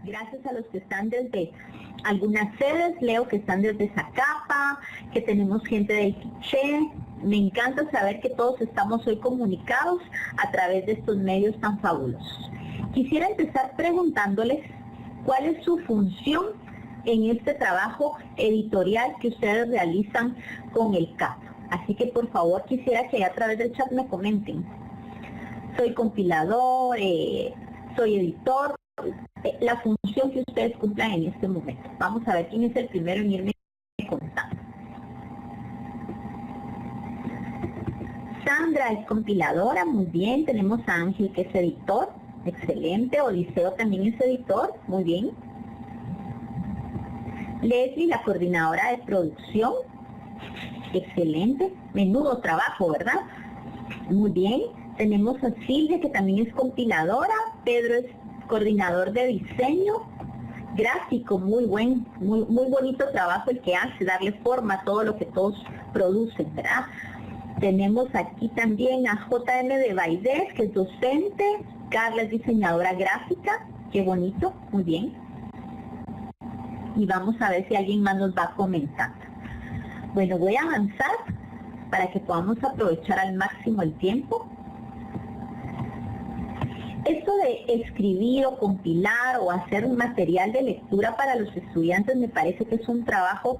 Gracias a los que están desde algunas sedes, leo que están desde Zacapa, que tenemos gente de Quiché. Me encanta saber que todos estamos hoy comunicados a través de estos medios tan fabulosos. Quisiera empezar preguntándoles cuál es su función en este trabajo editorial que ustedes realizan con el CAP. Así que por favor quisiera que a través del chat me comenten. Soy compilador, soy editor, la función que ustedes cumplan en este momento. Vamos a ver quién es el primero en irme contando. Sandra es compiladora, muy bien. Tenemos a Ángel, que es editor, excelente. Odiseo también es editor, muy bien. Leslie, la coordinadora de producción, excelente. Menudo trabajo, ¿verdad? Muy bien. Tenemos a Silvia, que también es compiladora. Pedro es coordinador de diseño gráfico, muy bonito trabajo el que hace, darle forma a todo lo que todos producen, ¿verdad? Tenemos aquí también a JM de Baidés, que es docente. Carla es diseñadora gráfica, qué bonito, muy bien. Y vamos a ver si alguien más nos va comentando. Bueno, voy a avanzar para que podamos aprovechar al máximo el tiempo. Esto de escribir o compilar o hacer un material de lectura para los estudiantes me parece que es un trabajo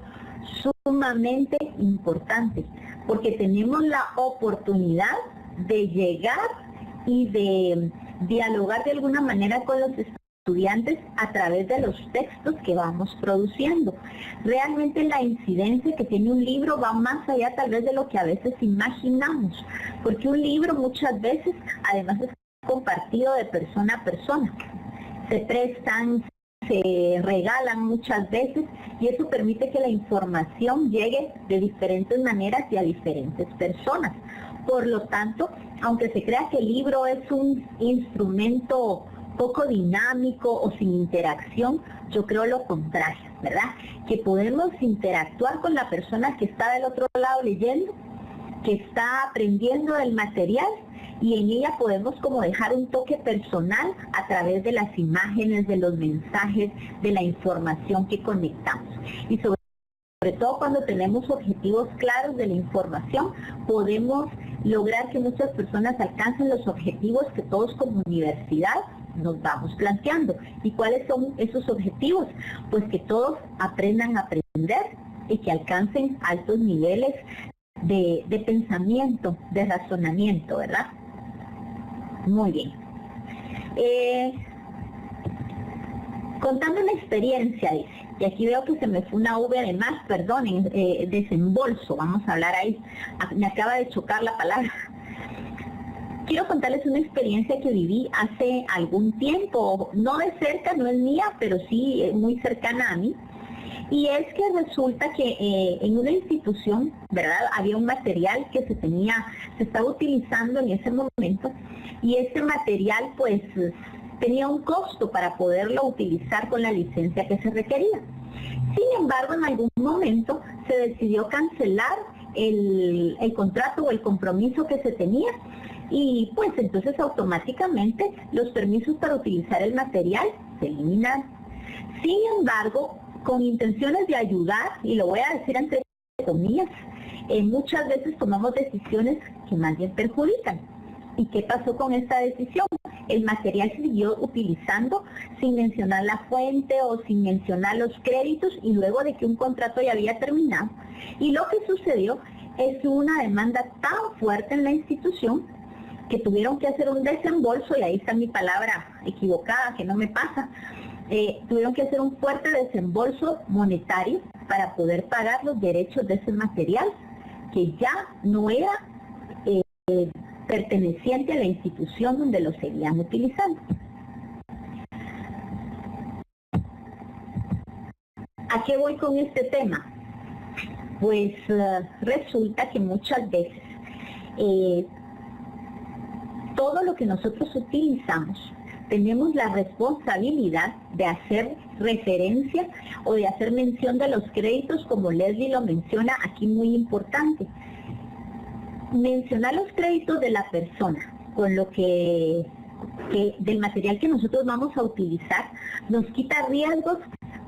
sumamente importante, porque tenemos la oportunidad de llegar y de dialogar de alguna manera con los estudiantes a través de los textos que vamos produciendo. Realmente la incidencia que tiene un libro va más allá tal vez de lo que a veces imaginamos, porque un libro muchas veces además es compartido de persona a persona. Se prestan, se regalan muchas veces y eso permite que la información llegue de diferentes maneras y a diferentes personas. Por lo tanto, aunque se crea que el libro es un instrumento poco dinámico o sin interacción, yo creo lo contrario, ¿verdad? Que podemos interactuar con la persona que está del otro lado leyendo, que está aprendiendo del material, y en ella podemos como dejar un toque personal a través de las imágenes, de los mensajes, de la información que conectamos. Y sobre todo cuando tenemos objetivos claros de la información, podemos lograr que muchas personas alcancen los objetivos que todos como universidad nos vamos planteando. ¿Y cuáles son esos objetivos? Pues que todos aprendan a aprender y que alcancen altos niveles de pensamiento, de razonamiento, ¿verdad? Muy bien. Contando una experiencia, dice, y aquí veo que se me fue una V de más, perdonen, desembolso, vamos a hablar ahí, me acaba de chocar la palabra. Quiero contarles una experiencia que viví hace algún tiempo, no de cerca, no es mía, pero sí muy cercana a mí. Y es que resulta que en una institución, ¿verdad?, había un material que se estaba utilizando en ese momento, y ese material pues tenía un costo para poderlo utilizar con la licencia que se requería. Sin embargo, en algún momento se decidió cancelar el contrato o el compromiso que se tenía, y pues entonces automáticamente los permisos para utilizar el material se eliminan. Sin embargo, con intenciones de ayudar, y lo voy a decir entre comillas, muchas veces tomamos decisiones que más bien perjudican. ¿Y qué pasó con esta decisión? El material se siguió utilizando sin mencionar la fuente o sin mencionar los créditos, y luego de que un contrato ya había terminado. Y lo que sucedió es una demanda tan fuerte en la institución que tuvieron que hacer un desembolso, y ahí está mi palabra equivocada, que no me pasa. Tuvieron que hacer un fuerte desembolso monetario para poder pagar los derechos de ese material que ya no era perteneciente a la institución donde lo seguían utilizando. ¿A qué voy con este tema? Pues resulta que muchas veces todo lo que nosotros utilizamos tenemos la responsabilidad de hacer referencia o de hacer mención de los créditos, como Leslie lo menciona aquí, muy importante. Mencionar los créditos de la persona con lo que del material que nosotros vamos a utilizar nos quita riesgos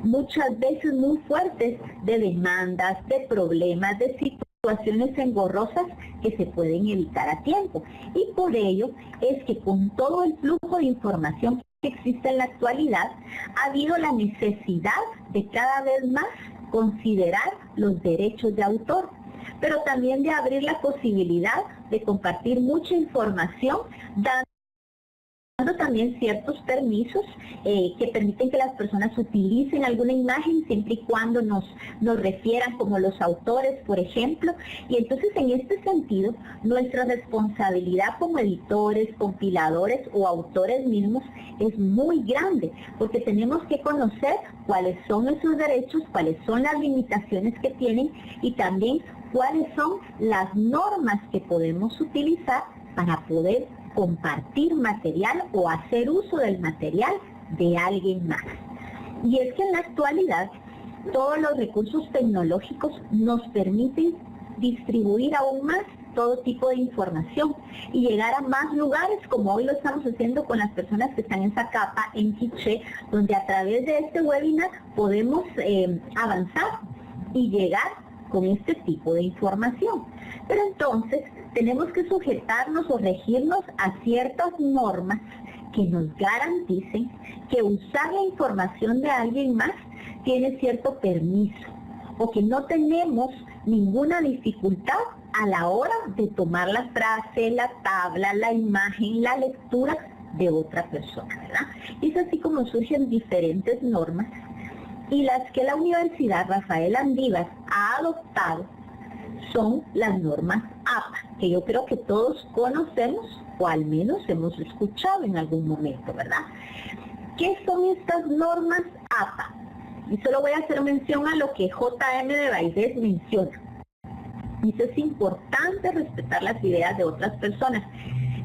muchas veces muy fuertes de demandas, de problemas, de situaciones engorrosas que se pueden evitar a tiempo. Y por ello es que con todo el flujo de información que existe en la actualidad, ha habido la necesidad de cada vez más considerar los derechos de autor, pero también de abrir la posibilidad de compartir mucha información, dando también ciertos permisos que permiten que las personas utilicen alguna imagen siempre y cuando nos refieran como los autores, por ejemplo. Y entonces en este sentido, nuestra responsabilidad como editores, compiladores o autores mismos es muy grande, porque tenemos que conocer cuáles son esos derechos, cuáles son las limitaciones que tienen y también cuáles son las normas que podemos utilizar para poder compartir material o hacer uso del material de alguien más. Y es que en la actualidad todos los recursos tecnológicos nos permiten distribuir aún más todo tipo de información y llegar a más lugares, como hoy lo estamos haciendo con las personas que están en Zacapa, en Quiché, donde a través de este webinar podemos avanzar y llegar con este tipo de información. Pero entonces tenemos que sujetarnos o regirnos a ciertas normas que nos garanticen que usar la información de alguien más tiene cierto permiso o que no tenemos ninguna dificultad a la hora de tomar la frase, la tabla, la imagen, la lectura de otra persona, ¿verdad? Y es así como surgen diferentes normas y las que la Universidad Rafael Andívar ha adoptado son las normas APA, que yo creo que todos conocemos o al menos hemos escuchado en algún momento, ¿verdad? ¿Qué son estas normas APA? Y solo voy a hacer mención a lo que J.M. de Baidés menciona. Dice, es importante respetar las ideas de otras personas.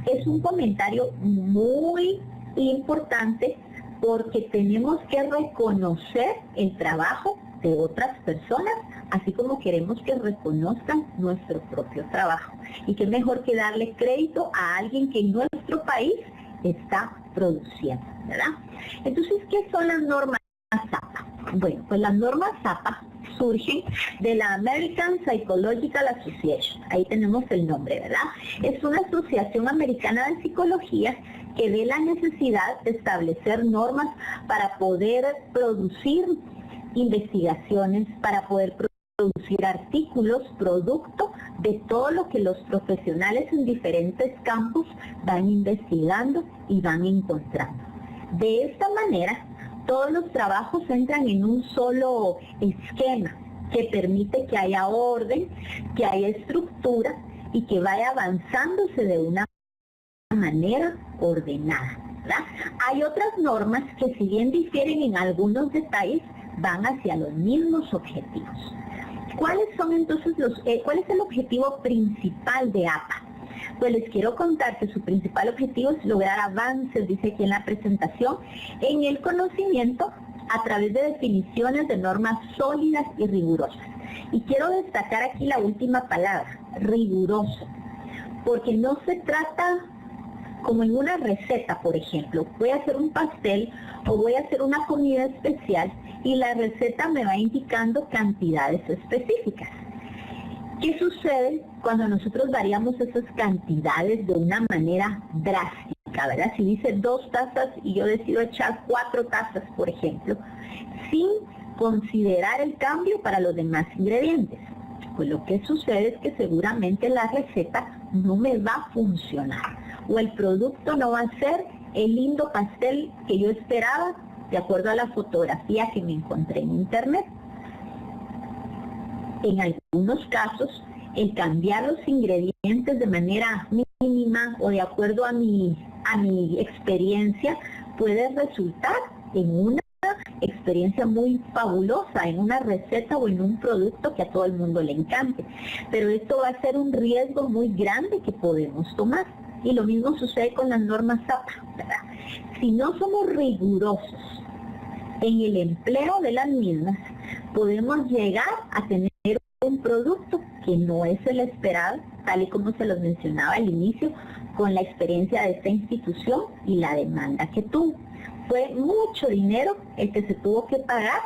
Es un comentario muy importante porque tenemos que reconocer el trabajo de otras personas, así como queremos que reconozcan nuestro propio trabajo. Y qué mejor que darle crédito a alguien que en nuestro país está produciendo, ¿verdad? Entonces, ¿qué son las normas APA? Bueno, pues las normas APA surgen de la American Psychological Association. Ahí tenemos el nombre, ¿verdad? Es una asociación americana de psicología que ve la necesidad de establecer normas para poder producir investigaciones, para poder producir artículos, producto de todo lo que los profesionales en diferentes campos van investigando y van encontrando. De esta manera, todos los trabajos entran en un solo esquema que permite que haya orden, que haya estructura y que vaya avanzándose de una manera ordenada, ¿verdad? Hay otras normas que, si bien difieren en algunos detalles, van hacia los mismos objetivos. ¿Cuáles son entonces cuál es el objetivo principal de APA? Pues les quiero contar que su principal objetivo es lograr avances, dice aquí en la presentación, en el conocimiento a través de definiciones de normas sólidas y rigurosas. Y quiero destacar aquí la última palabra, riguroso, porque no se trata como en una receta, por ejemplo. Voy a hacer un pastel o voy a hacer una comida especial y la receta me va indicando cantidades específicas. ¿Qué sucede cuando nosotros variamos esas cantidades de una manera drástica, verdad? Si dice 2 tazas y yo decido echar 4 tazas, por ejemplo, sin considerar el cambio para los demás ingredientes. Pues lo que sucede es que seguramente la receta no me va a funcionar o el producto no va a ser el lindo pastel que yo esperaba de acuerdo a la fotografía que me encontré en internet. En algunos casos, el cambiar los ingredientes de manera mínima o de acuerdo a mi experiencia puede resultar en una experiencia muy fabulosa, en una receta o en un producto que a todo el mundo le encante. Pero esto va a ser un riesgo muy grande que podemos tomar. Y lo mismo sucede con las normas APA, ¿verdad? Si no somos rigurosos en el empleo de las mismas, podemos llegar a tener un producto que no es el esperado, tal y como se los mencionaba al inicio, con la experiencia de esta institución y la demanda que tuvo. Fue mucho dinero el que se tuvo que pagar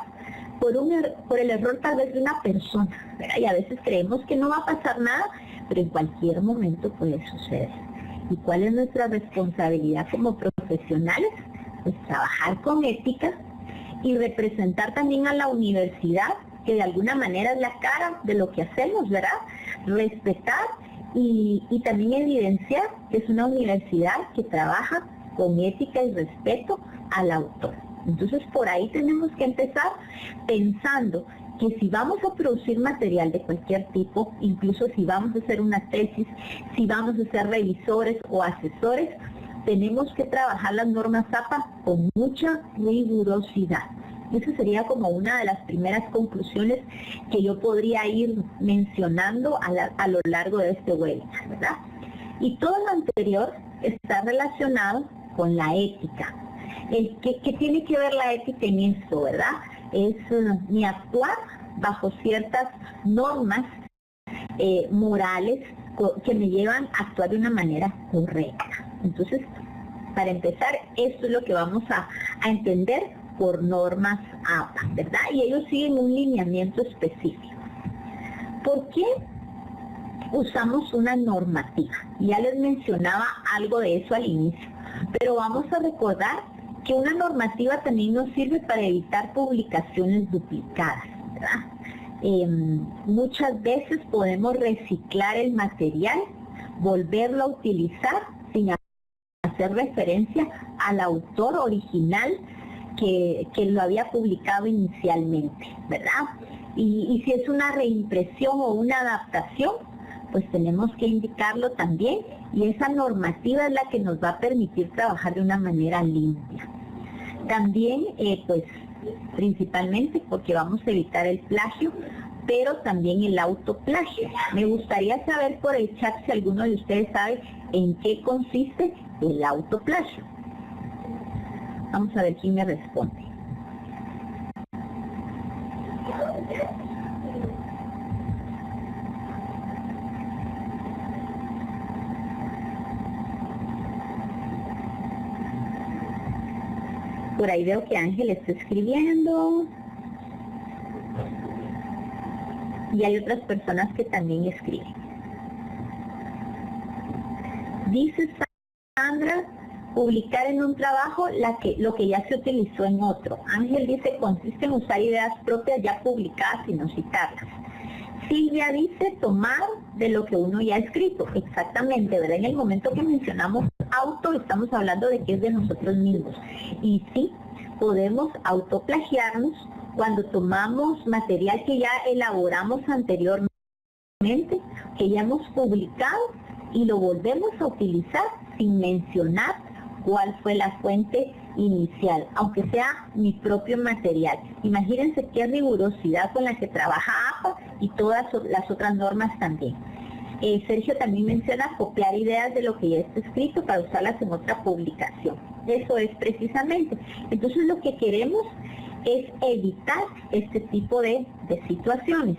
por el error tal vez de una persona, ¿verdad? Y a veces creemos que no va a pasar nada, pero en cualquier momento puede suceder. ¿Y cuál es nuestra responsabilidad como profesionales? Pues trabajar con ética y representar también a la universidad, que de alguna manera es la cara de lo que hacemos, ¿verdad? Respetar y también evidenciar que es una universidad que trabaja con ética y respeto al autor. Entonces por ahí tenemos que empezar pensando que si vamos a producir material de cualquier tipo, incluso si vamos a hacer una tesis, si vamos a ser revisores o asesores, tenemos que trabajar las normas APA con mucha rigurosidad. Esa sería como una de las primeras conclusiones que yo podría ir mencionando a lo largo de este webinar, ¿verdad? Y todo lo anterior está relacionado con la ética. ¿Qué tiene que ver la ética en esto, verdad? Es mi actuar bajo ciertas normas morales que me llevan a actuar de una manera correcta. Entonces, para empezar, esto es lo que vamos a entender por normas APA, ¿verdad? Y ellos siguen un lineamiento específico. ¿Por qué usamos una normativa? Ya les mencionaba algo de eso al inicio, pero vamos a recordar que una normativa también nos sirve para evitar publicaciones duplicadas, ¿verdad? Muchas veces podemos reciclar el material, volverlo a utilizar sin hacer referencia al autor original que lo había publicado inicialmente, ¿verdad? Y si es una reimpresión o una adaptación, pues tenemos que indicarlo también, y esa normativa es la que nos va a permitir trabajar de una manera limpia. También, pues, principalmente porque vamos a evitar el plagio, pero también el autoplagio. Me gustaría saber por el chat si alguno de ustedes sabe en qué consiste el autoplagio. Vamos a ver quién me responde. Por ahí veo que Ángel está escribiendo. Y hay otras personas que también escriben. Dice Sandra, publicar en un trabajo lo que ya se utilizó en otro. Ángel dice, consiste en usar ideas propias ya publicadas y no citarlas. Silvia dice, tomar de lo que uno ya ha escrito. Exactamente, ¿verdad? En el momento que mencionamos auto, estamos hablando de que es de nosotros mismos. Y sí, podemos autoplagiarnos cuando tomamos material que ya elaboramos anteriormente, que ya hemos publicado, y lo volvemos a utilizar sin mencionar cuál fue la fuente inicial, aunque sea mi propio material. Imagínense qué rigurosidad con la que trabaja APA y todas las otras normas también. Sergio también menciona copiar ideas de lo que ya está escrito para usarlas en otra publicación. Eso es precisamente. Entonces lo que queremos es evitar este tipo de situaciones.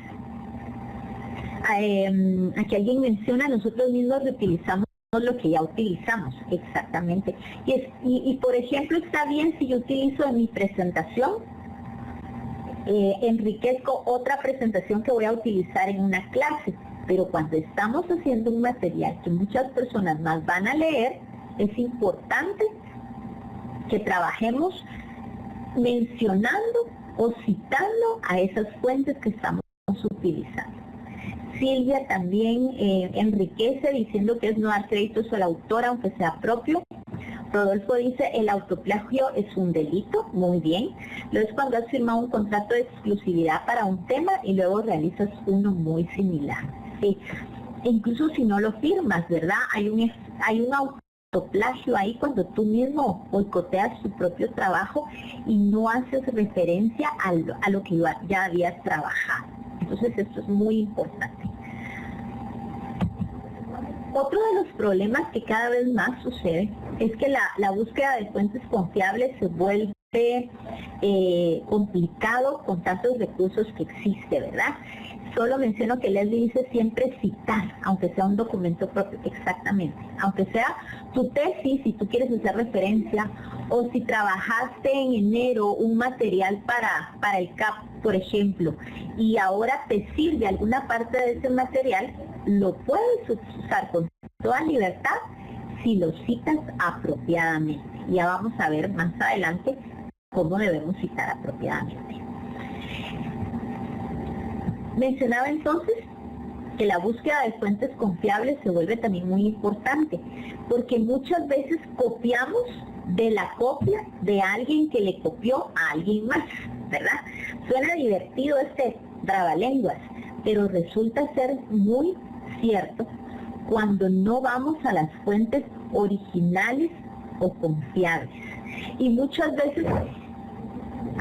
Aquí alguien menciona, nosotros mismos reutilizamos lo que ya utilizamos, exactamente. Y por ejemplo, está bien si yo utilizo en mi presentación, enriquezco otra presentación que voy a utilizar en una clase, pero cuando estamos haciendo un material que muchas personas más van a leer, es importante que trabajemos mencionando o citando a esas fuentes que estamos utilizando. Silvia también enriquece diciendo que es no dar créditos al autor aunque sea propio. Rodolfo dice, el autoplagio es un delito, muy bien. Lo es cuando has firmado un contrato de exclusividad para un tema y luego realizas uno muy similar. Sí. E incluso si no lo firmas, ¿verdad? Hay un autoplagio ahí cuando tú mismo boicoteas tu propio trabajo y no haces referencia a lo que ya habías trabajado. Entonces esto es muy importante. Otro de los problemas que cada vez más sucede es que la búsqueda de fuentes confiables se vuelve complicado con tantos recursos que existe, ¿verdad? Solo menciono que Leslie dice siempre citar, aunque sea un documento propio, exactamente. Aunque sea tu tesis, si tú quieres hacer referencia, o si trabajaste en enero un material para el CAP, por ejemplo, y ahora te sirve alguna parte de ese material, lo puedes usar con toda libertad si lo citas apropiadamente. Ya vamos a ver más adelante cómo debemos citar apropiadamente. Mencionaba entonces que la búsqueda de fuentes confiables se vuelve también muy importante, porque muchas veces copiamos de la copia de alguien que le copió a alguien más, ¿verdad? Suena divertido este trabalenguas, pero resulta ser muy cierto cuando no vamos a las fuentes originales o confiables. Y muchas veces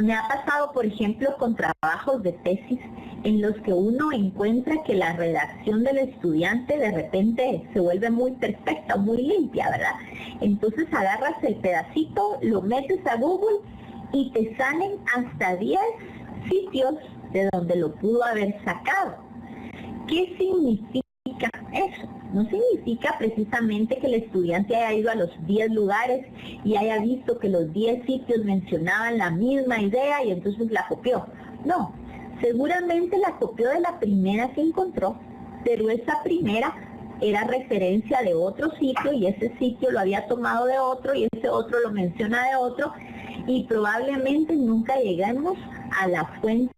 me ha pasado, por ejemplo, con trabajos de tesis en los que uno encuentra que la redacción del estudiante de repente se vuelve muy perfecta, muy limpia, ¿verdad? Entonces agarras el pedacito, lo metes a Google y te salen hasta 10 sitios de donde lo pudo haber sacado. ¿Qué significa eso? No significa precisamente que el estudiante haya ido a los 10 lugares y haya visto que los 10 sitios mencionaban la misma idea y entonces la copió. No, seguramente la copió de la primera que encontró, pero esa primera era referencia de otro sitio y ese sitio lo había tomado de otro y ese otro lo menciona de otro y probablemente nunca lleguemos a la fuente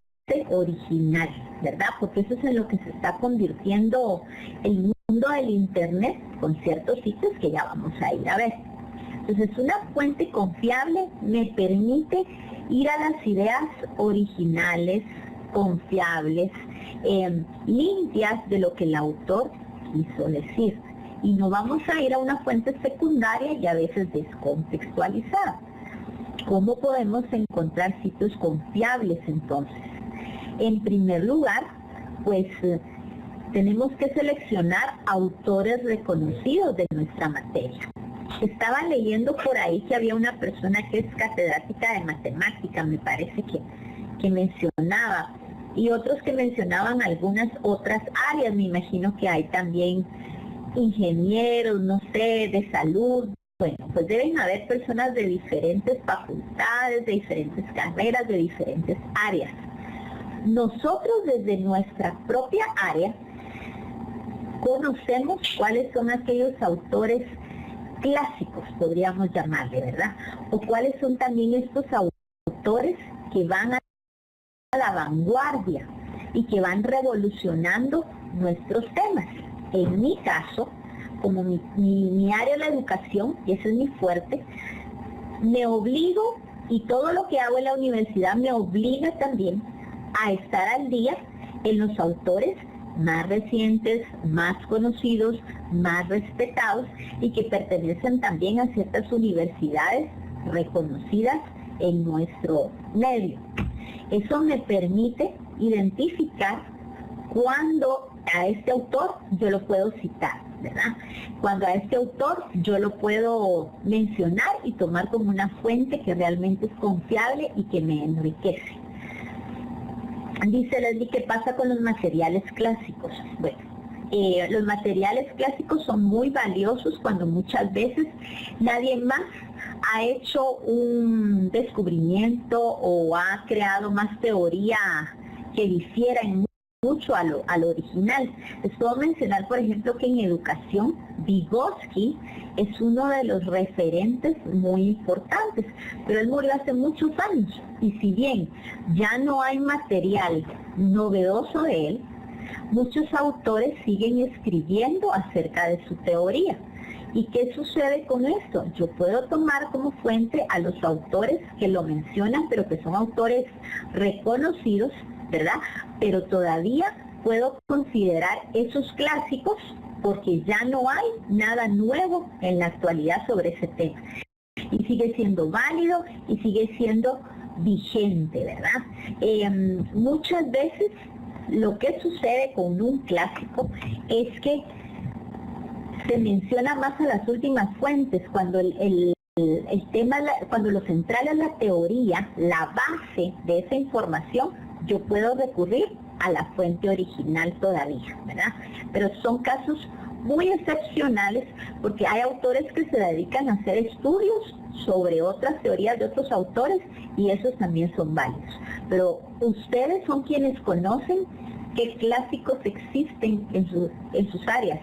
original, ¿verdad? Porque eso es en lo que se está convirtiendo el mundo del internet con ciertos sitios que ya vamos a ir a ver. Entonces, una fuente confiable me permite ir a las ideas originales, confiables, limpias de lo que el autor quiso decir. Y no vamos a ir a una fuente secundaria y a veces descontextualizada. ¿Cómo podemos encontrar sitios confiables entonces? En primer lugar, pues tenemos que seleccionar autores reconocidos de nuestra materia. Estaba leyendo por ahí que había una persona que es catedrática de matemática, me parece que mencionaba, y otros que mencionaban algunas otras áreas. Me imagino que hay también ingenieros, no sé, de salud. Bueno, pues deben haber personas de diferentes facultades, de diferentes carreras, de diferentes áreas. Nosotros desde nuestra propia área conocemos cuáles son aquellos autores clásicos, podríamos llamarle, ¿verdad? O cuáles son también estos autores que van a la vanguardia y que van revolucionando nuestros temas. En mi caso, como mi área es la educación, y ese es mi fuerte, me obligo, y todo lo que hago en la universidad me obliga también a estar al día en los autores más recientes, más conocidos, más respetados y que pertenecen también a ciertas universidades reconocidas en nuestro medio. Eso me permite identificar cuándo a este autor yo lo puedo citar, ¿verdad? Cuando a este autor yo lo puedo mencionar y tomar como una fuente que realmente es confiable y que me enriquece. Dice Leslie, ¿qué pasa con los materiales clásicos? Bueno, los materiales clásicos son muy valiosos cuando muchas veces nadie más ha hecho un descubrimiento o ha creado más teoría que difiera en mucho a lo original. Les puedo mencionar, por ejemplo, que en educación, Vygotsky es uno de los referentes muy importantes, pero él murió hace muchos años, y si bien ya no hay material novedoso de él, muchos autores siguen escribiendo acerca de su teoría. ¿Y qué sucede con esto? Yo puedo tomar como fuente a los autores que lo mencionan, pero que son autores reconocidos, ¿verdad? Pero todavía puedo considerar esos clásicos porque ya no hay nada nuevo en la actualidad sobre ese tema. Y sigue siendo válido y sigue siendo vigente, ¿verdad? Muchas veces lo que sucede con un clásico es que se menciona más a las últimas fuentes, cuando el el tema, cuando lo central es la teoría, la base de esa información, yo puedo recurrir a la fuente original todavía, ¿verdad? Pero son casos muy excepcionales porque hay autores que se dedican a hacer estudios sobre otras teorías de otros autores y esos también son válidos. Pero ustedes son quienes conocen qué clásicos existen en sus áreas,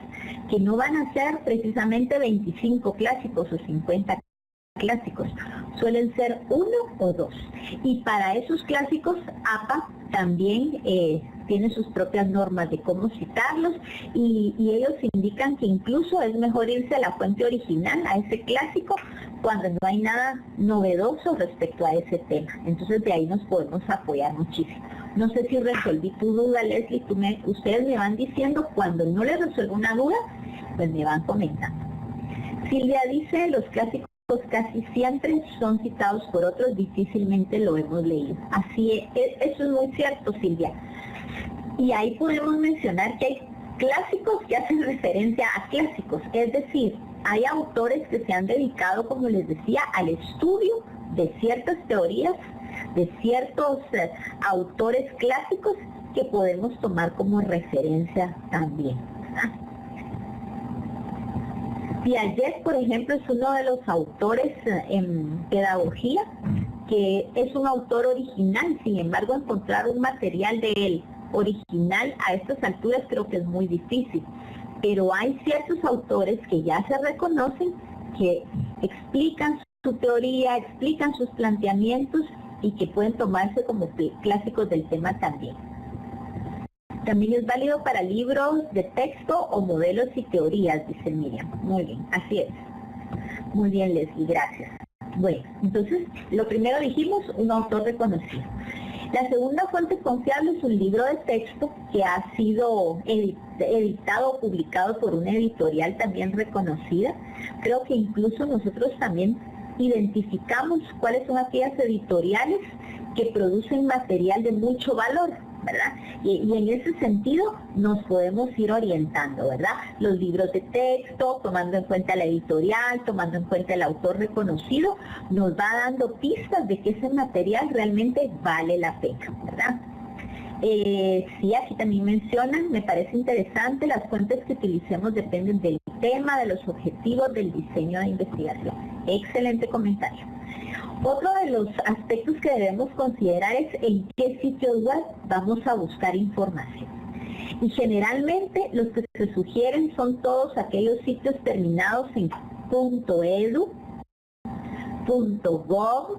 que no van a ser precisamente 25 clásicos o 50 clásicos, suelen ser 1 o 2. Y para esos clásicos, APA también tiene sus propias normas de cómo citarlos y ellos indican que incluso es mejor irse a la fuente original, a ese clásico, cuando no hay nada novedoso respecto a ese tema. Entonces de ahí nos podemos apoyar muchísimo. No sé si resolví tu duda, Leslie, ustedes me van diciendo, cuando no les resuelvo una duda, pues me van comentando. Silvia dice, los clásicos casi siempre son citados por otros, difícilmente lo hemos leído. Así es, eso es muy cierto, Silvia. Y ahí podemos mencionar que hay clásicos que hacen referencia a clásicos, es decir, hay autores que se han dedicado, como les decía, al estudio de ciertas teorías, de ciertos autores clásicos que podemos tomar como referencia también, ¿verdad? Piaget, por ejemplo, es uno de los autores en pedagogía, que es un autor original, sin embargo, encontrar un material de él original a estas alturas creo que es muy difícil. Pero hay ciertos autores que ya se reconocen, que explican su teoría, explican sus planteamientos y que pueden tomarse como clásicos del tema también. También es válido para libros de texto o modelos y teorías, dice Miriam. Muy bien, así es. Muy bien, Leslie, gracias. Bueno, entonces, lo primero dijimos, un autor reconocido. La segunda fuente confiable es un libro de texto que ha sido editado o publicado por una editorial también reconocida. Creo que incluso nosotros también identificamos cuáles son aquellas editoriales que producen material de mucho valor, ¿verdad? Y en ese sentido nos podemos ir orientando, ¿verdad? Los libros de texto, tomando en cuenta la editorial, tomando en cuenta el autor reconocido, nos va dando pistas de que ese material realmente vale la pena, ¿verdad? Sí, aquí también mencionan, me parece interesante, las fuentes que utilicemos dependen del tema, de los objetivos del diseño de investigación. Excelente comentario. Otro de los aspectos que debemos considerar es en qué sitios web vamos a buscar información. Y generalmente los que se sugieren son todos aquellos sitios terminados en .edu, .gov,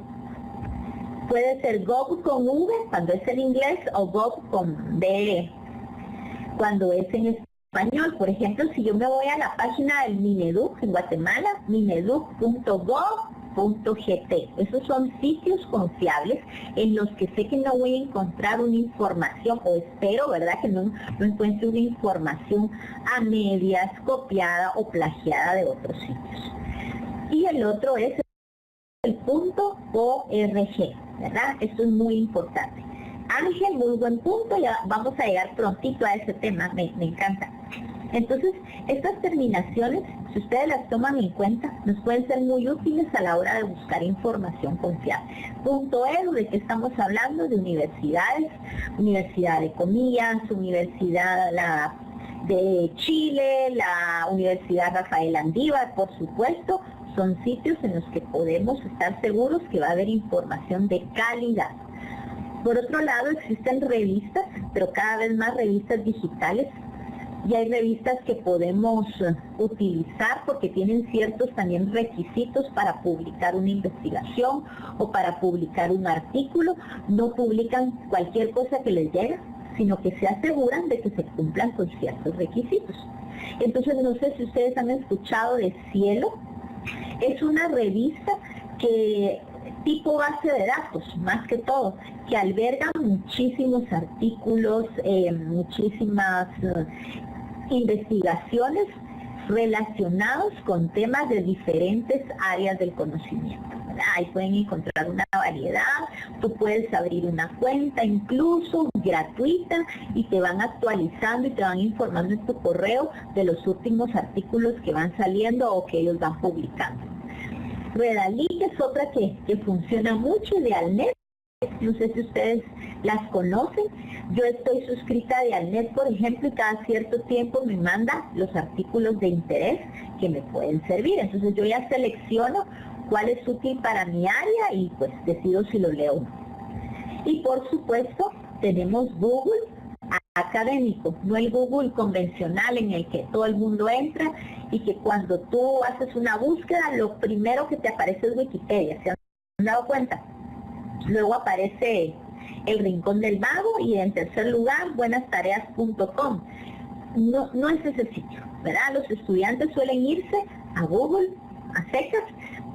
puede ser gov con V cuando es en inglés o gov con B cuando es en español. Por ejemplo, si yo me voy a la página del Mineduc en Guatemala, mineduc.gov.gt. Esos son sitios confiables en los que sé que no voy a encontrar una información, o espero, ¿verdad?, que no encuentre una información a medias, copiada o plagiada de otros sitios. Y el otro es el .org, ¿verdad? Esto es muy importante. Ángel, muy buen punto, ya vamos a llegar prontito a ese tema, me encanta. Entonces, estas terminaciones, si ustedes las toman en cuenta, nos pueden ser muy útiles a la hora de buscar información confiable. .edu, ¿de qué estamos hablando? De universidades, Universidad de Comillas, Universidad de Chile, la Universidad Rafael Andívar, por supuesto, son sitios en los que podemos estar seguros que va a haber información de calidad. Por otro lado, existen revistas, pero cada vez más revistas digitales, y hay revistas que podemos utilizar porque tienen ciertos también requisitos para publicar una investigación o para publicar un artículo. No publican cualquier cosa que les llegue, sino que se aseguran de que se cumplan con ciertos requisitos. Entonces, no sé si ustedes han escuchado de Cielo. Es una revista que tipo base de datos, más que todo, que alberga muchísimos artículos, muchísimas investigaciones relacionados con temas de diferentes áreas del conocimiento, ¿verdad? Ahí pueden encontrar una variedad, tú puedes abrir una cuenta incluso gratuita y te van actualizando y te van informando en tu correo de los últimos artículos que van saliendo o que ellos van publicando. Redalic es otra que funciona mucho, Idealnet. No sé si ustedes las conocen. Yo estoy suscrita a Idealnet, por ejemplo, y cada cierto tiempo me manda los artículos de interés que me pueden servir. Entonces yo ya selecciono cuál es útil para mi área y pues decido si lo leo o no. Y por supuesto tenemos Google académico, no el Google convencional en el que todo el mundo entra y que cuando tú haces una búsqueda lo primero que te aparece es Wikipedia. ¿Se han dado cuenta? Luego aparece El Rincón del Vago y en tercer lugar buenastareas.com. No es ese sitio, ¿verdad? Los estudiantes suelen irse a Google a secas,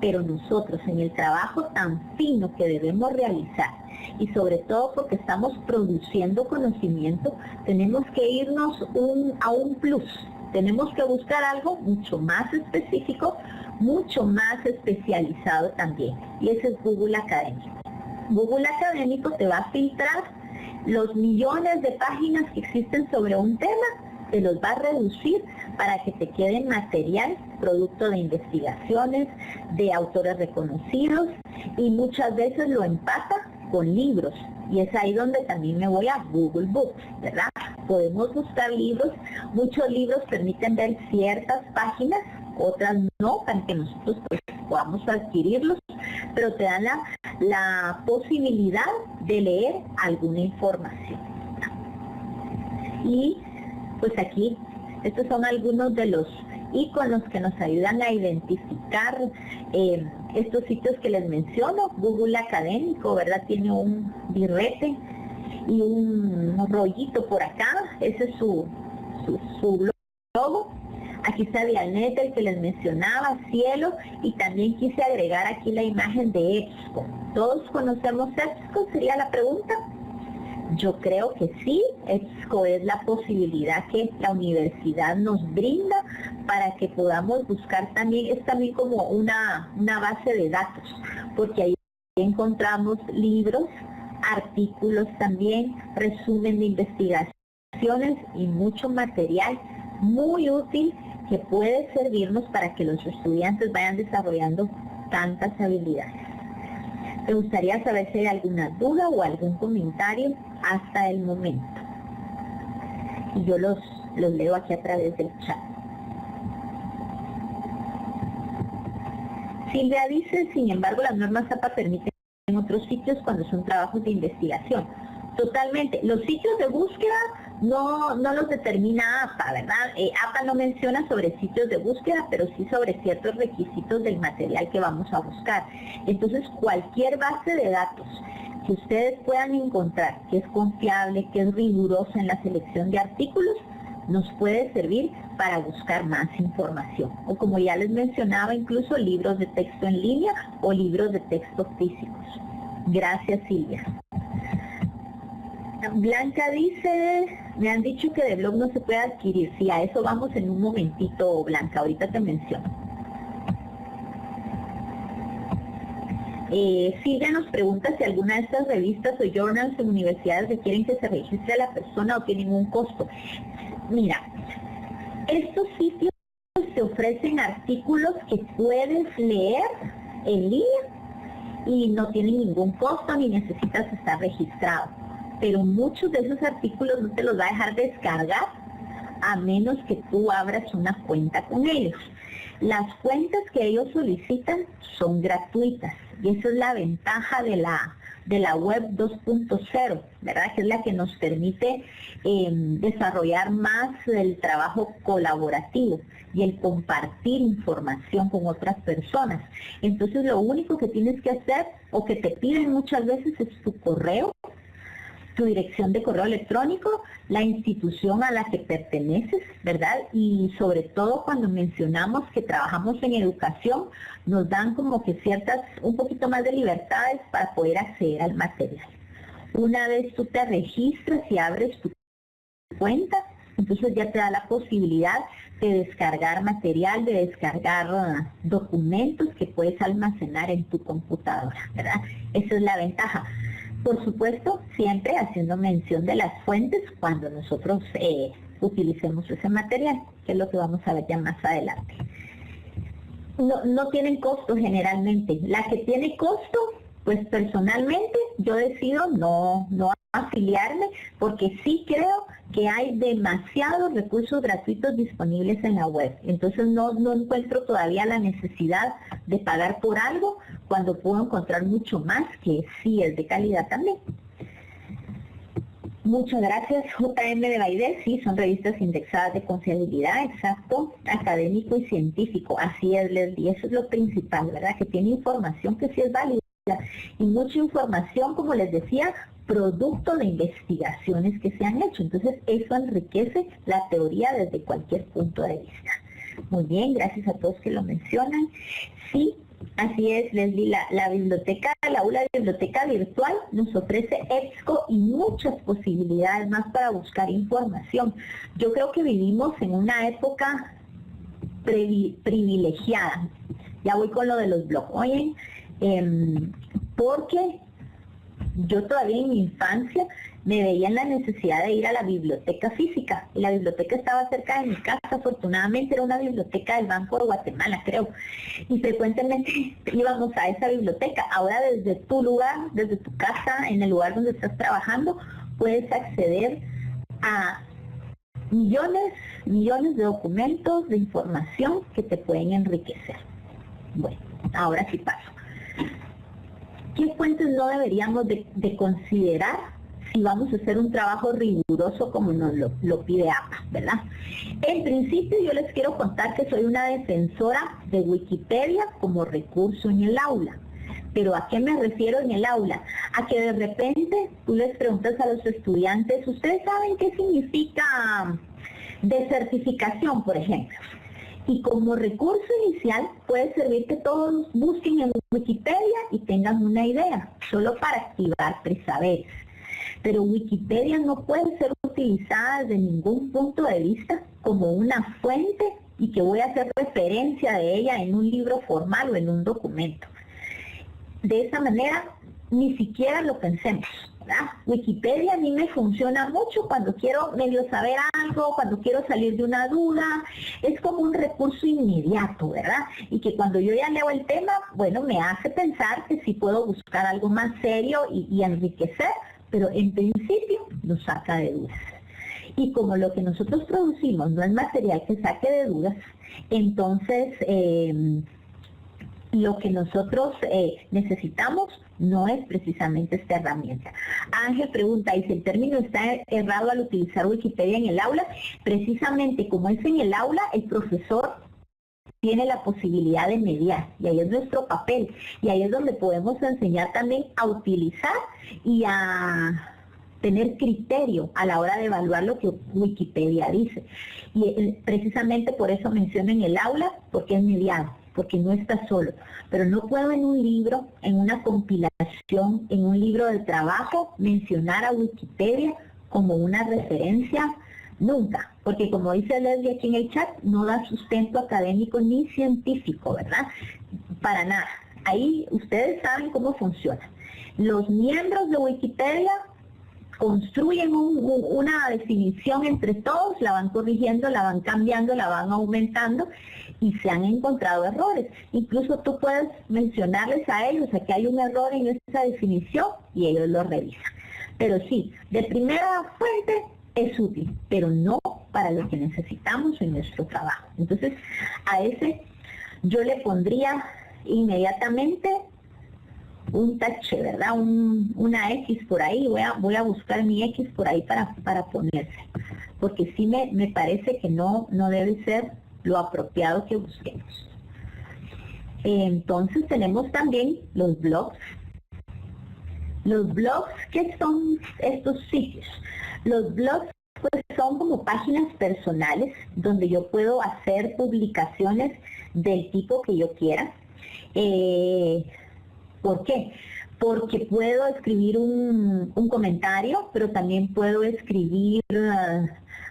pero nosotros en el trabajo tan fino que debemos realizar y sobre todo porque estamos produciendo conocimiento, tenemos que irnos a un plus. Tenemos que buscar algo mucho más específico, mucho más especializado también, y ese es Google Académico. Google Académico te va a filtrar los millones de páginas que existen sobre un tema, te los va a reducir para que te quede material, producto de investigaciones, de autores reconocidos, y muchas veces lo empata con libros, y es ahí donde también me voy a Google Books, ¿verdad? Podemos buscar libros, muchos libros permiten ver ciertas páginas, otras no, para que nosotros pues, podamos adquirirlos, pero te dan la posibilidad de leer alguna información. Y pues aquí, estos son algunos de los iconos que nos ayudan a identificar estos sitios que les menciono. Google Académico, ¿verdad? Tiene un birrete y un rollito por acá, ese es su logo. Aquí está Idealnet, el que les mencionaba, Cielo, y también quise agregar aquí la imagen de EBSCO. ¿Todos conocemos EBSCO? Sería la pregunta. Yo creo que sí, EBSCO es la posibilidad que la universidad nos brinda para que podamos buscar también, es también como una base de datos, porque ahí encontramos libros, artículos también, resumen de investigaciones y mucho material muy útil que puede servirnos para que los estudiantes vayan desarrollando tantas habilidades. Me gustaría saber si hay alguna duda o algún comentario hasta el momento. Y yo los leo aquí a través del chat. Silvia dice, sin embargo, las normas APA permiten en otros sitios cuando son trabajos de investigación. Totalmente. Los sitios de búsqueda no los determina APA, ¿verdad? APA no menciona sobre sitios de búsqueda, pero sí sobre ciertos requisitos del material que vamos a buscar. Entonces, cualquier base de datos que ustedes puedan encontrar, que es confiable, que es rigurosa en la selección de artículos, nos puede servir para buscar más información. O como ya les mencionaba, incluso libros de texto en línea o libros de texto físicos. Gracias, Silvia. Blanca dice, me han dicho que de blog no se puede adquirir. Sí, a eso vamos en un momentito, Blanca, ahorita te menciono. Silvia nos pregunta si alguna de estas revistas o journals en universidades requieren que se registre a la persona o tienen un costo. Mira, estos sitios te ofrecen artículos que puedes leer en línea y no tienen ningún costo ni necesitas estar registrado. Pero muchos de esos artículos no te los va a dejar descargar a menos que tú abras una cuenta con ellos. Las cuentas que ellos solicitan son gratuitas y esa es la ventaja de la web 2.0, ¿verdad? Que es la que nos permite desarrollar más el trabajo colaborativo y el compartir información con otras personas. Entonces lo único que tienes que hacer o que te piden muchas veces es tu correo, tu dirección de correo electrónico, la institución a la que perteneces, ¿verdad? Y sobre todo cuando mencionamos que trabajamos en educación, nos dan como que un poquito más de libertades para poder acceder al material. Una vez tú te registras y abres tu cuenta, entonces ya te da la posibilidad de descargar material, de descargar documentos que puedes almacenar en tu computadora, ¿verdad? Esa es la ventaja. Por supuesto, siempre haciendo mención de las fuentes cuando nosotros utilicemos ese material, que es lo que vamos a ver ya más adelante. no tienen costo generalmente. La que tiene costo, pues personalmente yo decido no afiliarme porque sí creo que hay demasiados recursos gratuitos disponibles en la web. Entonces no encuentro todavía la necesidad de pagar por algo cuando puedo encontrar mucho más que sí es de calidad también. Muchas gracias, JM de Baidel. Sí, son revistas indexadas de confiabilidad, exacto, académico y científico. Así es, Leslie, eso es lo principal, ¿verdad? Que tiene información que sí es válida y mucha información, como les decía, producto de investigaciones que se han hecho. Entonces, eso enriquece la teoría desde cualquier punto de vista. Muy bien, gracias a todos que lo mencionan. Sí, así es, Leslie, la biblioteca, la aula de biblioteca virtual nos ofrece EBSCO y muchas posibilidades más para buscar información. Yo creo que vivimos en una época privilegiada. Ya voy con lo de los blogs, oye, porque yo todavía en mi infancia me veía en la necesidad de ir a la biblioteca física. Y la biblioteca estaba cerca de mi casa, afortunadamente era una biblioteca del Banco de Guatemala, creo. Y frecuentemente íbamos a esa biblioteca. Ahora desde tu lugar, desde tu casa, en el lugar donde estás trabajando, puedes acceder a millones de documentos, de información que te pueden enriquecer. Bueno, ahora sí paso. ¿Qué fuentes no deberíamos de considerar si vamos a hacer un trabajo riguroso como nos lo pide APA, ¿verdad? En principio yo les quiero contar que soy una defensora de Wikipedia como recurso en el aula. ¿Pero a qué me refiero en el aula? A que de repente tú les preguntas a los estudiantes, ¿ustedes saben qué significa desertificación, por ejemplo? Y como recurso inicial puede servir que todos busquen en Wikipedia y tengan una idea, solo para activar presaberes. Pero Wikipedia no puede ser utilizada desde ningún punto de vista como una fuente y que voy a hacer referencia de ella en un libro formal o en un documento. De esa manera, ni siquiera lo pensemos, ¿verdad? Wikipedia a mí me funciona mucho cuando quiero medio saber algo, cuando quiero salir de una duda. Es como un recurso inmediato, ¿verdad? Y que cuando yo ya leo el tema, bueno, me hace pensar que sí puedo buscar algo más serio y enriquecer, pero en principio nos saca de dudas. Y como lo que nosotros producimos no es material que saque de dudas, entonces lo que nosotros necesitamos no es precisamente esta herramienta. Ángel pregunta, ¿y si el término está errado al utilizar Wikipedia en el aula? Precisamente como es en el aula, el profesor tiene la posibilidad de mediar, y ahí es nuestro papel, y ahí es donde podemos enseñar también a utilizar y a tener criterio a la hora de evaluar lo que Wikipedia dice. Y precisamente por eso menciono en el aula, porque es mediado, porque no está solo. Pero no puedo en un libro, en una compilación, en un libro de trabajo, mencionar a Wikipedia como una referencia nunca, porque como dice Leslie aquí en el chat, no da sustento académico ni científico, ¿verdad? Para nada. Ahí ustedes saben cómo funciona. Los miembros de Wikipedia construyen una definición entre todos, la van corrigiendo, la van cambiando, la van aumentando y se han encontrado errores. Incluso tú puedes mencionarles a ellos que hay un error en esa definición y ellos lo revisan. Pero sí, de primera fuente es útil, pero no para lo que necesitamos en nuestro trabajo. Entonces, a ese yo le pondría inmediatamente un tache, ¿verdad? Una X por ahí, voy a buscar mi X por ahí para ponerse, porque sí me parece que no debe ser lo apropiado que busquemos. Entonces tenemos también los blogs. Los blogs, ¿qué son estos sitios? Los blogs pues son como páginas personales donde yo puedo hacer publicaciones del tipo que yo quiera. ¿Por qué? Porque puedo escribir un comentario, pero también puedo escribir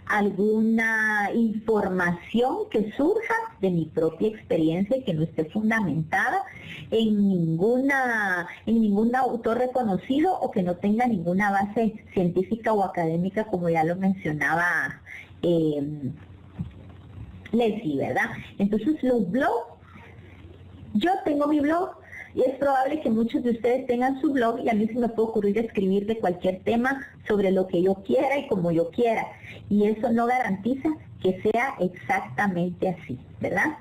alguna información que surja de mi propia experiencia y que no esté fundamentada en ningún autor reconocido o que no tenga ninguna base científica o académica, como ya lo mencionaba Leslie, ¿verdad? Entonces los blogs Yo tengo mi blog y es probable que muchos de ustedes tengan su blog y a mí se me puede ocurrir escribir de cualquier tema sobre lo que yo quiera y como yo quiera. Y eso no garantiza que sea exactamente así, ¿verdad?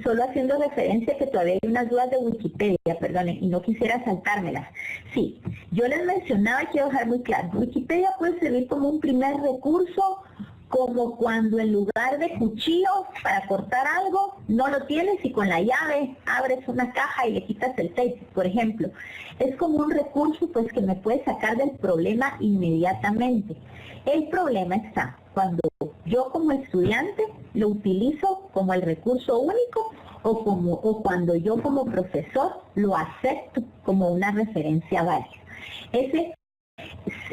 Solo haciendo referencia que todavía hay unas dudas de Wikipedia, perdonen, y no quisiera saltármelas. Sí, yo les mencionaba y quiero dejar muy claro, Wikipedia puede servir como un primer recurso, como cuando en lugar de cuchillos para cortar algo, no lo tienes y con la llave abres una caja y le quitas el tape, por ejemplo. Es como un recurso pues que me puede sacar del problema inmediatamente. El problema está cuando yo como estudiante lo utilizo como el recurso único o cuando yo como profesor lo acepto como una referencia válida. Ese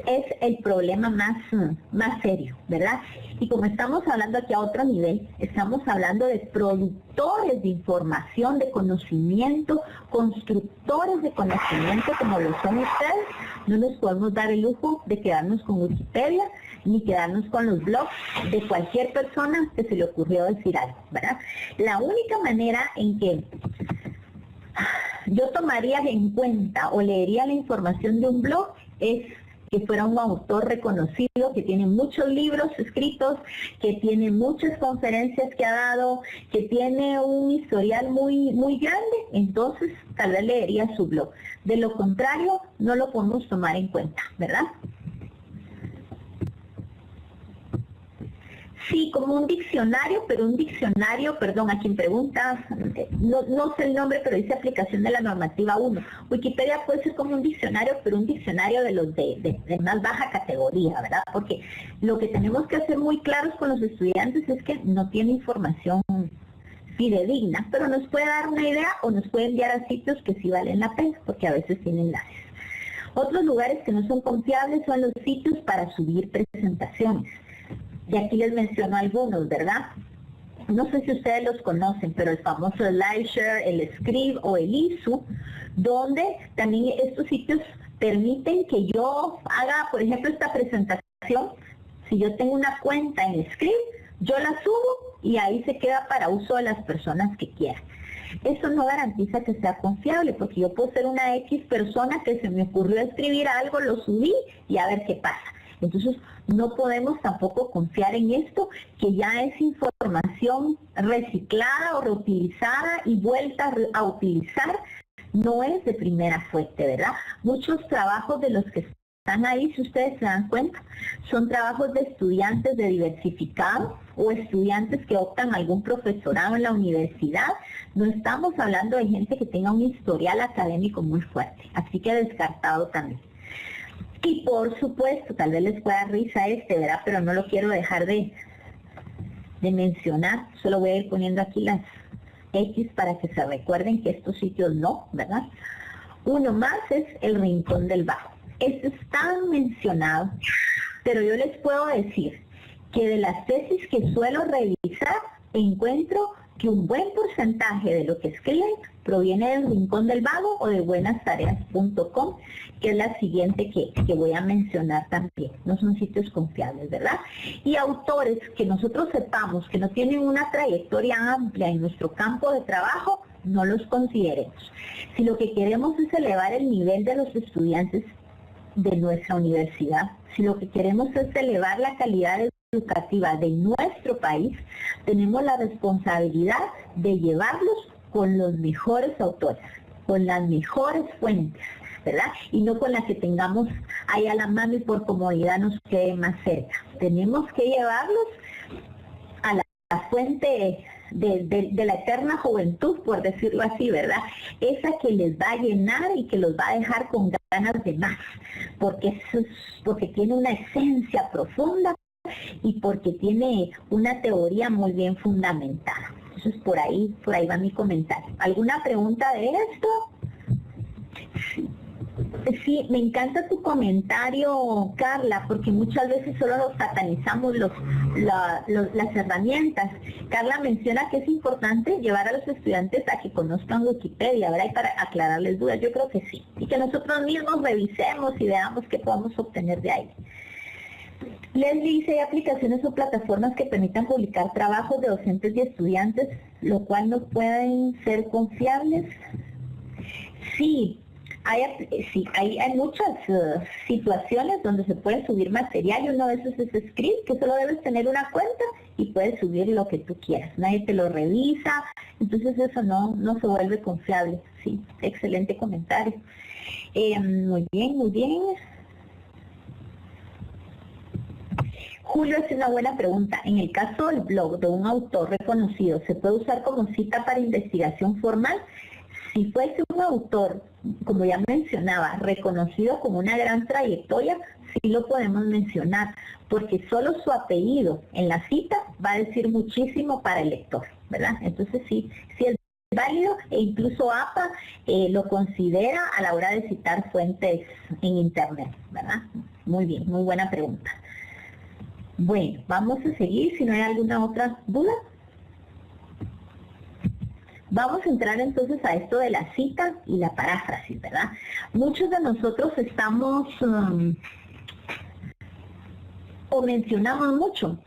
es el problema más serio, ¿verdad? Y como estamos hablando aquí a otro nivel, estamos hablando de productores de información, de conocimiento, constructores de conocimiento como lo son ustedes, no nos podemos dar el lujo de quedarnos con Wikipedia ni quedarnos con los blogs de cualquier persona que se le ocurrió decir algo, ¿verdad? La única manera en que yo tomaría en cuenta o leería la información de un blog es que fuera un autor reconocido, que tiene muchos libros escritos, que tiene muchas conferencias que ha dado, que tiene un historial muy grande, entonces tal vez leería su blog. De lo contrario, no lo podemos tomar en cuenta, ¿verdad? Sí, como un diccionario, pero un diccionario, perdón, a quien pregunta, no sé el nombre, pero dice aplicación de la normativa 1. Wikipedia puede ser como un diccionario, pero un diccionario de los de más baja categoría, ¿verdad? Porque lo que tenemos que hacer muy claros con los estudiantes es que no tiene información fidedigna, pero nos puede dar una idea o nos puede enviar a sitios que sí valen la pena, porque a veces tienen enlaces. Otros lugares que no son confiables son los sitios para subir presentaciones. Y aquí les menciono algunos, ¿verdad? No sé si ustedes los conocen, pero el famoso SlideShare, el Scribd o el ISU, donde también estos sitios permiten que yo haga, por ejemplo, esta presentación. Si yo tengo una cuenta en Scribd, yo la subo y ahí se queda para uso de las personas que quieran. Eso no garantiza que sea confiable, porque yo puedo ser una X persona que se me ocurrió escribir algo, lo subí y a ver qué pasa. Entonces, no podemos tampoco confiar en esto, que ya es información reciclada o reutilizada y vuelta a utilizar, no es de primera fuente, ¿verdad? Muchos trabajos de los que están ahí, si ustedes se dan cuenta, son trabajos de estudiantes de diversificado o estudiantes que optan algún profesorado en la universidad. No estamos hablando de gente que tenga un historial académico muy fuerte, así que descartado también. Y por supuesto, tal vez les pueda risa ¿verdad? Pero no lo quiero dejar de mencionar. Solo voy a ir poniendo aquí las X para que se recuerden que estos sitios no, ¿verdad? Uno más es el Rincón del Vago. Este es tan mencionado, pero yo les puedo decir que de las tesis que suelo revisar, encuentro que un buen porcentaje de lo que escriben proviene del Rincón del Vago o de buenastareas.com, que es la siguiente que voy a mencionar también. No son sitios confiables, ¿verdad? Y autores que nosotros sepamos que no tienen una trayectoria amplia en nuestro campo de trabajo, no los consideremos. Si lo que queremos es elevar el nivel de los estudiantes de nuestra universidad, si lo que queremos es elevar la calidad educativa de nuestro país, tenemos la responsabilidad de llevarlos con los mejores autores, con las mejores fuentes, ¿verdad? Y no con las que tengamos ahí a la mano y por comodidad nos quede más cerca. Tenemos que llevarlos a la fuente de la eterna juventud, por decirlo así, ¿verdad? Esa que les va a llenar y que los va a dejar con ganas de más, porque tiene una esencia profunda y porque tiene una teoría muy bien fundamentada. Entonces por ahí va mi comentario. ¿Alguna pregunta de esto? Sí, me encanta tu comentario, Carla, porque muchas veces solo nos satanizamos las herramientas. Carla menciona que es importante llevar a los estudiantes a que conozcan Wikipedia, ¿verdad? Y para aclararles dudas, yo creo que sí. Y que nosotros mismos revisemos y veamos qué podemos obtener de ahí. Leslie dice, hay aplicaciones o plataformas que permitan publicar trabajos de docentes y estudiantes, lo cual no pueden ser confiables. Sí, hay muchas situaciones donde se puede subir material y uno de esos es Script, que solo debes tener una cuenta y puedes subir lo que tú quieras. Nadie te lo revisa, entonces eso no se vuelve confiable. Sí, excelente comentario. Muy bien, muy bien. Julio hace una buena pregunta. En el caso del blog de un autor reconocido, ¿se puede usar como cita para investigación formal? Si fuese un autor, como ya mencionaba, reconocido con una gran trayectoria, sí lo podemos mencionar, porque solo su apellido en la cita va a decir muchísimo para el lector, ¿verdad? Entonces sí es válido, e incluso APA lo considera a la hora de citar fuentes en internet, ¿verdad? Muy bien, muy buena pregunta. Bueno, vamos a seguir, si no hay alguna otra duda. Vamos a entrar entonces a esto de la cita y la paráfrasis, ¿verdad? Muchos de nosotros estamos o mencionamos mucho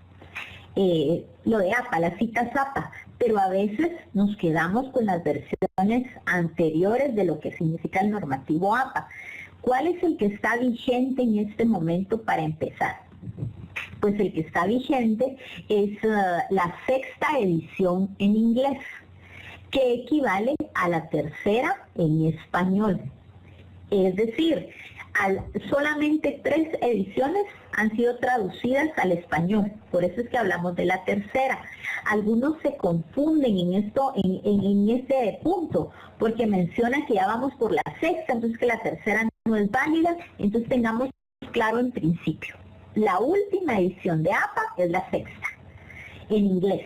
lo de APA, las citas APA, pero a veces nos quedamos con las versiones anteriores de lo que significa el normativo APA. ¿Cuál es el que está vigente en este momento para empezar? Pues el que está vigente es la 6ª edición en inglés, que equivale a la 3ª en español. Es decir, solamente 3 ediciones han sido traducidas al español, por eso es que hablamos de la 3ª. Algunos se confunden en esto, en este punto, porque mencionan que ya vamos por la 6ª, entonces que la 3ª no es válida, entonces tengamos claro en principio. La última edición de APA es la 6ª, en inglés,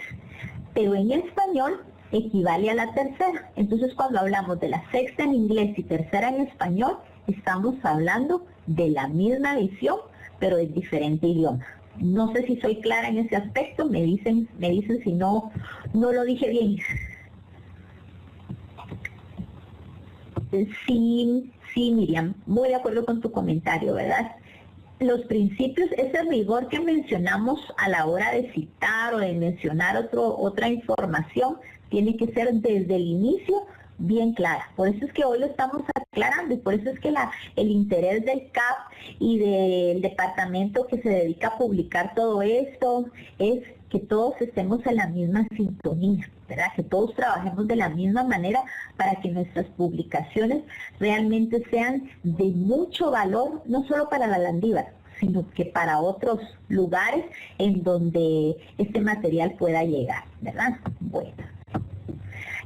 pero en español equivale a la 3ª. Entonces cuando hablamos de la 6ª en inglés y 3ª en español, estamos hablando de la misma edición, pero en diferente idioma. No sé si soy clara en ese aspecto, me dicen si no lo dije bien. Sí, Miriam, muy de acuerdo con tu comentario, ¿verdad? Los principios, ese rigor que mencionamos a la hora de citar o de mencionar otra información, tiene que ser desde el inicio bien clara. Por eso es que hoy lo estamos aclarando y por eso es que el interés del CAP y del departamento que se dedica a publicar todo esto es que todos estemos en la misma sintonía, ¿verdad? Que todos trabajemos de la misma manera para que nuestras publicaciones realmente sean de mucho valor, no solo para la Landívar, sino que para otros lugares en donde este material pueda llegar, ¿verdad? Bueno.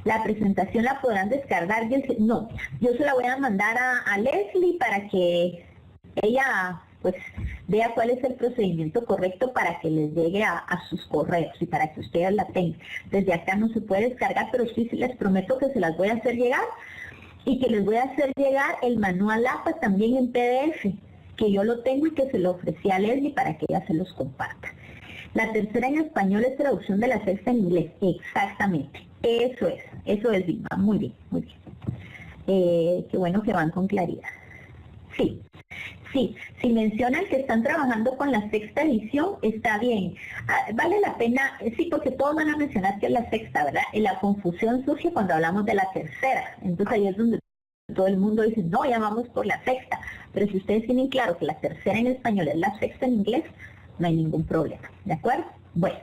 La presentación la podrán descargar. No, yo se la voy a mandar a Leslie para que ella pues vea cuál es el procedimiento correcto para que les llegue a sus correos y para que ustedes la tengan. Desde acá no se puede descargar, pero sí les prometo que se las voy a hacer llegar y que les voy a hacer llegar el manual APA también en PDF, que yo lo tengo y que se lo ofrecí a Leslie para que ella se los comparta. La 3ª en español es traducción de la 6ª en inglés, exactamente. Eso es, Vilma, muy bien, muy bien. Qué bueno que van con claridad. Sí, si mencionan que están trabajando con la 6ª edición, está bien. Vale la pena, sí, porque todos van a mencionar que es la 6ª, ¿verdad? Y la confusión surge cuando hablamos de la 3ª. Entonces ahí es donde todo el mundo dice, no, ya vamos por la 6ª. Pero si ustedes tienen claro que la 3ª en español es la 6ª en inglés, no hay ningún problema, ¿de acuerdo? Bueno,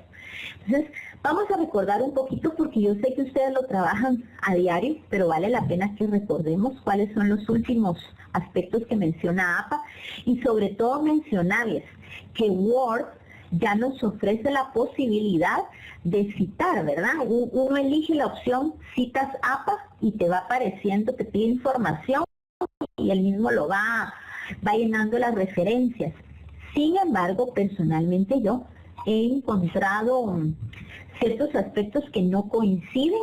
entonces vamos a recordar un poquito porque yo sé que ustedes lo trabajan a diario, pero vale la pena que recordemos cuáles son los últimos aspectos que menciona APA y sobre todo mencionarles que Word ya nos ofrece la posibilidad de citar, ¿verdad? Uno elige la opción citas APA y te va apareciendo, te pide información y él mismo lo va llenando las referencias. Sin embargo, personalmente yo he encontrado ciertos aspectos que no coinciden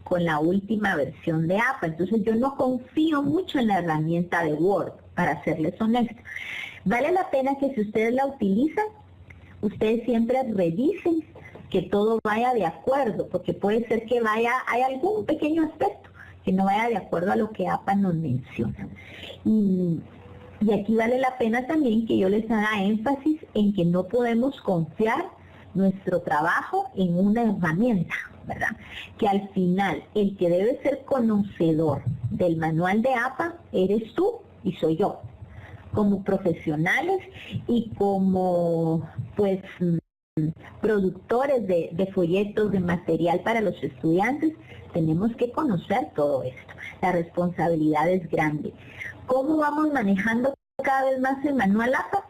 con la última versión de APA. Entonces yo no confío mucho en la herramienta de Word, para serles honesto. Vale la pena que si ustedes la utilizan, ustedes siempre revisen que todo vaya de acuerdo, porque puede ser que hay algún pequeño aspecto que no vaya de acuerdo a lo que APA nos menciona. Y aquí vale la pena también que yo les haga énfasis en que no podemos confiar nuestro trabajo en una herramienta, ¿verdad? Que al final el que debe ser conocedor del manual de APA eres tú y soy yo. Como profesionales y como pues productores de folletos, de material para los estudiantes, tenemos que conocer todo esto. La responsabilidad es grande. ¿Cómo vamos manejando cada vez más el manual APA?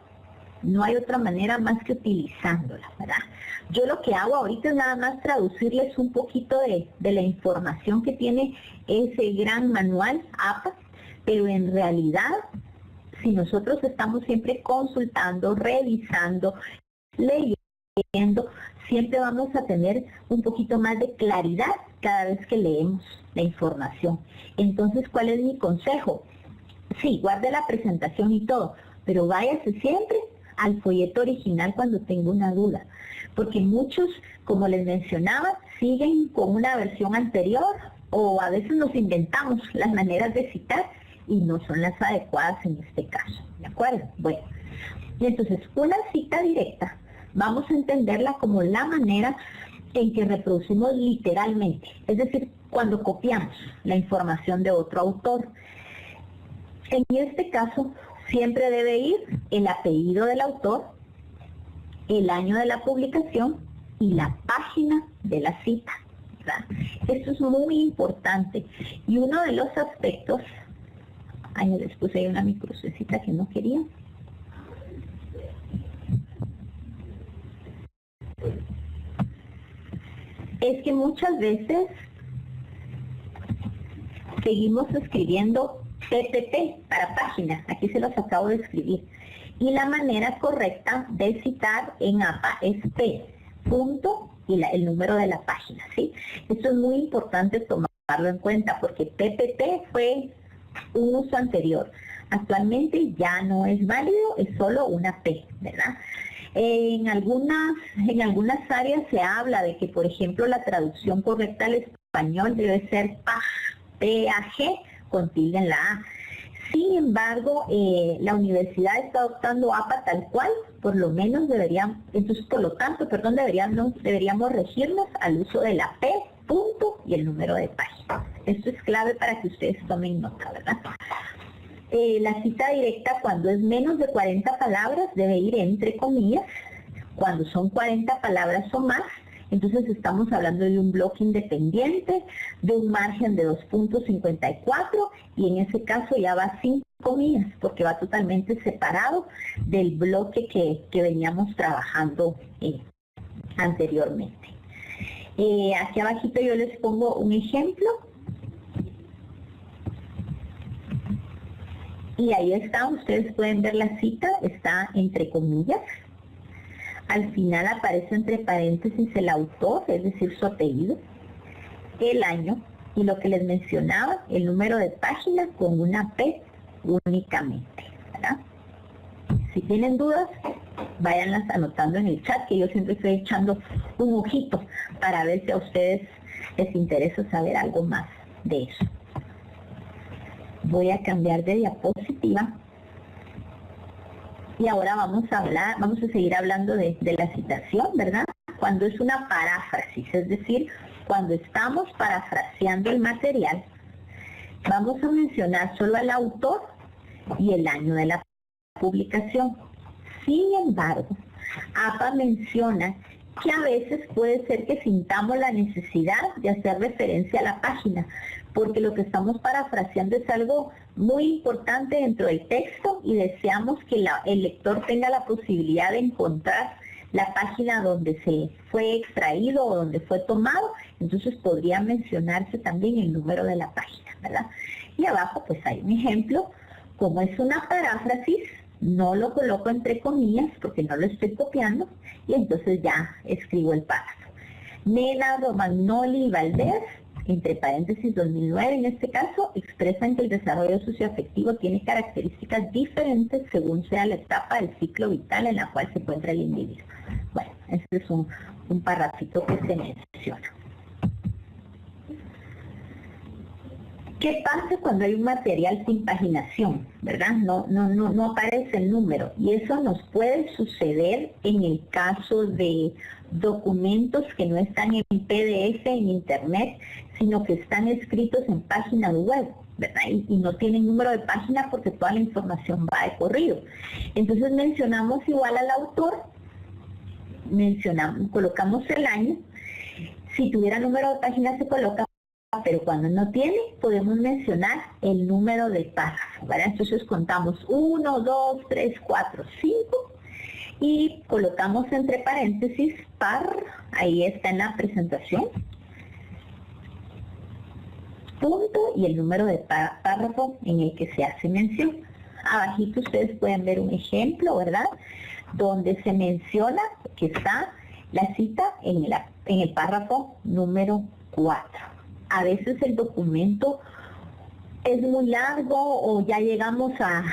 No hay otra manera más que utilizándola, ¿verdad? Yo lo que hago ahorita es nada más traducirles un poquito de la información que tiene ese gran manual APA, pero en realidad, si nosotros estamos siempre consultando, revisando, leyendo, siempre vamos a tener un poquito más de claridad cada vez que leemos la información. Entonces, ¿cuál es mi consejo? Sí, guarde la presentación y todo, pero váyase siempre al folleto original cuando tenga una duda, porque muchos, como les mencionaba, siguen con una versión anterior o a veces nos inventamos las maneras de citar y no son las adecuadas en este caso, ¿de acuerdo? Bueno, y entonces una cita directa, vamos a entenderla como la manera en que reproducimos literalmente, es decir, cuando copiamos la información de otro autor. En este caso, siempre debe ir el apellido del autor, el año de la publicación y la página de la cita, ¿verdad? Esto es muy importante. Y uno de los aspectos, ahí les puse ahí una microcecita que no quería. Es que muchas veces seguimos escribiendo PPT para página, aquí se los acabo de escribir. Y la manera correcta de citar en APA es P, punto y el número de la página, ¿sí? Esto es muy importante tomarlo en cuenta porque PPT fue un uso anterior. Actualmente ya no es válido, es solo una P, ¿verdad? En algunas áreas se habla de que, por ejemplo, la traducción correcta al español debe ser PAG con tilde en la A. Sin embargo, la universidad está adoptando APA tal cual, por lo menos deberíamos regirnos al uso de la P, punto y el número de página. Esto es clave para que ustedes tomen nota, ¿verdad? La cita directa cuando es menos de 40 palabras debe ir entre comillas. Cuando son 40 palabras o más, entonces estamos hablando de un bloque independiente, de un margen de 2.54 y en ese caso ya va sin comillas porque va totalmente separado del bloque que veníamos trabajando anteriormente. Aquí abajito yo les pongo un ejemplo. Y ahí está, ustedes pueden ver la cita, está entre comillas. Al final aparece entre paréntesis el autor, es decir, su apellido, el año y lo que les mencionaba, el número de página con una P únicamente, ¿verdad? Si tienen dudas, váyanlas anotando en el chat, que yo siempre estoy echando un ojito para ver si a ustedes les interesa saber algo más de eso. Voy a cambiar de diapositiva y ahora vamos a seguir hablando de la citación, ¿verdad? Cuando es una paráfrasis, es decir, cuando estamos parafraseando el material, vamos a mencionar solo al autor y el año de la publicación. Sin embargo, APA menciona que a veces puede ser que sintamos la necesidad de hacer referencia a la página, porque lo que estamos parafraseando es algo muy importante dentro del texto y deseamos que el lector tenga la posibilidad de encontrar la página donde se fue extraído o donde fue tomado, entonces podría mencionarse también el número de la página, ¿verdad? Y abajo pues hay un ejemplo, como es una paráfrasis, no lo coloco entre comillas porque no lo estoy copiando y entonces ya escribo el párrafo. Nena, Romagnoli y Valdés, entre paréntesis 2009 en este caso, expresan que el desarrollo socioafectivo tiene características diferentes según sea la etapa del ciclo vital en la cual se encuentra el individuo. Bueno, este es un párrafito que se menciona. ¿Qué pasa cuando hay un material sin paginación? ¿Verdad? No aparece el número. Y eso nos puede suceder en el caso de documentos que no están en PDF, en Internet, sino que están escritos en páginas web, ¿verdad? Y no tienen número de página porque toda la información va de corrido. Entonces mencionamos igual al autor, colocamos el año. Si tuviera número de página se coloca, pero cuando no tiene, podemos mencionar el número de párrafo, ¿verdad? Entonces contamos 1, 2, 3, 4, 5 y colocamos entre paréntesis par, ahí está en la presentación, punto y el número de párrafo en el que se hace mención. Abajito ustedes pueden ver un ejemplo, ¿verdad? Donde se menciona que está la cita en el párrafo número 4. A veces el documento es muy largo o ya llegamos a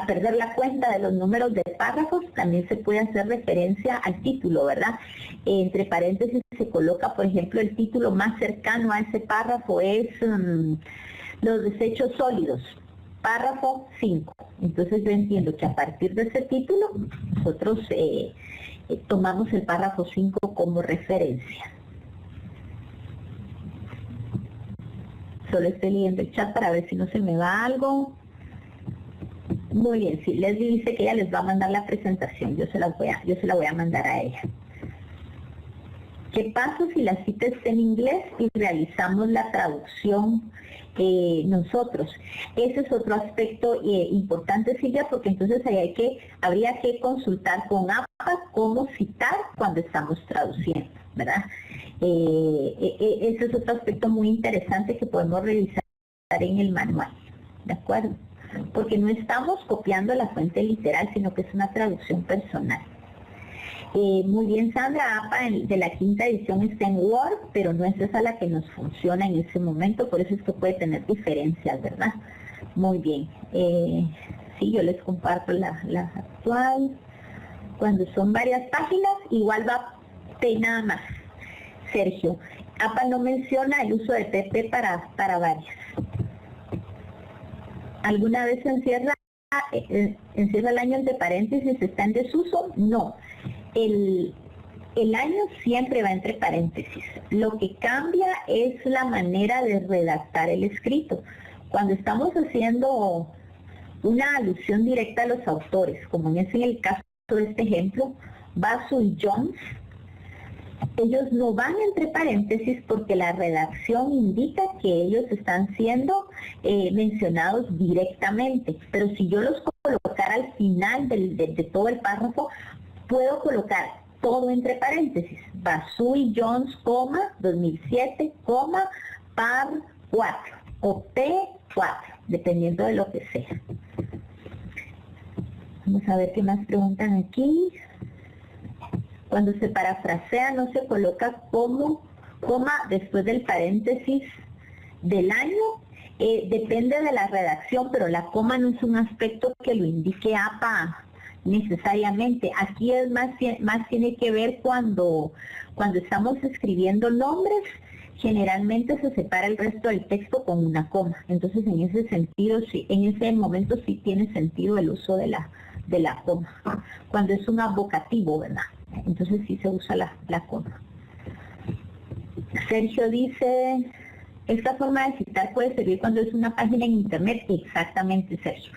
perder la cuenta de los números de párrafos, también se puede hacer referencia al título, ¿verdad? Entre paréntesis se coloca, por ejemplo, el título más cercano a ese párrafo es los desechos sólidos, párrafo 5. Entonces yo entiendo que a partir de ese título nosotros tomamos el párrafo 5 como referencia. Solo estoy leyendo el chat para ver si no se me va algo. Muy bien, sí, Leslie dice que ella les va a mandar la presentación, yo se la voy a mandar a ella. ¿Qué pasa si la cita está en inglés y realizamos la traducción nosotros? Ese es otro aspecto importante, Silvia, porque entonces habría que consultar con APA cómo citar cuando estamos traduciendo, ¿verdad? Ese es otro aspecto muy interesante que podemos revisar en el manual, ¿de acuerdo? Porque no estamos copiando la fuente literal, sino que es una traducción personal. Muy bien, Sandra, APA de la quinta edición está en Word, pero no es esa la que nos funciona en ese momento, por eso es que puede tener diferencias, ¿verdad? Muy bien. Sí, yo les comparto la actual. Cuando son varias páginas, igual va P nada más. Sergio, APA no menciona el uso de PP para varias. ¿Alguna vez encierra el año entre paréntesis, está en desuso? No. El año siempre va entre paréntesis. Lo que cambia es la manera de redactar el escrito. Cuando estamos haciendo una alusión directa a los autores, como es en el caso de este ejemplo, Basu y Jones, ellos no van entre paréntesis porque la redacción indica que ellos están siendo mencionados directamente. Pero si yo los colocara al final de todo el párrafo, puedo colocar todo entre paréntesis. Basu y Jones, 2007, par 4 o P4, dependiendo de lo que sea. Vamos a ver qué más preguntan aquí. Cuando se parafrasea no se coloca coma después del paréntesis del año. Depende de la redacción, pero la coma no es un aspecto que lo indique APA necesariamente. Aquí es más tiene que ver cuando estamos escribiendo nombres, generalmente se separa el resto del texto con una coma. Entonces en ese sentido, sí, en ese momento sí tiene sentido el uso de la coma. Cuando es un abocativo, ¿verdad? Entonces sí se usa la coma. Sergio dice, esta forma de citar puede servir cuando es una página en internet. Exactamente, Sergio.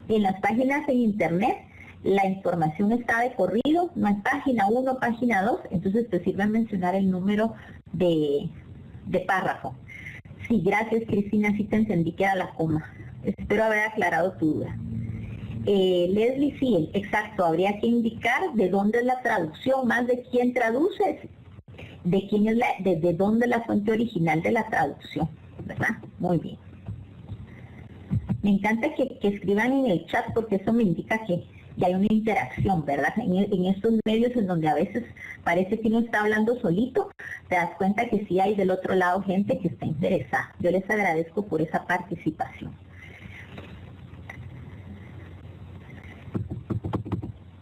En las páginas en internet la información está de corrido, no es página 1, página 2, entonces te sirve mencionar el número de párrafo. Sí, gracias Cristina, sí te entendí que era la coma. Espero haber aclarado tu duda. Leslie, sí, exacto, habría que indicar de dónde es la traducción, más de quién traduces, de quién es de dónde es la fuente original de la traducción, ¿verdad? Muy bien. Me encanta que escriban en el chat porque eso me indica que hay una interacción, ¿verdad? En estos medios en donde a veces parece que uno está hablando solito, te das cuenta que sí hay del otro lado gente que está interesada. Yo les agradezco por esa participación.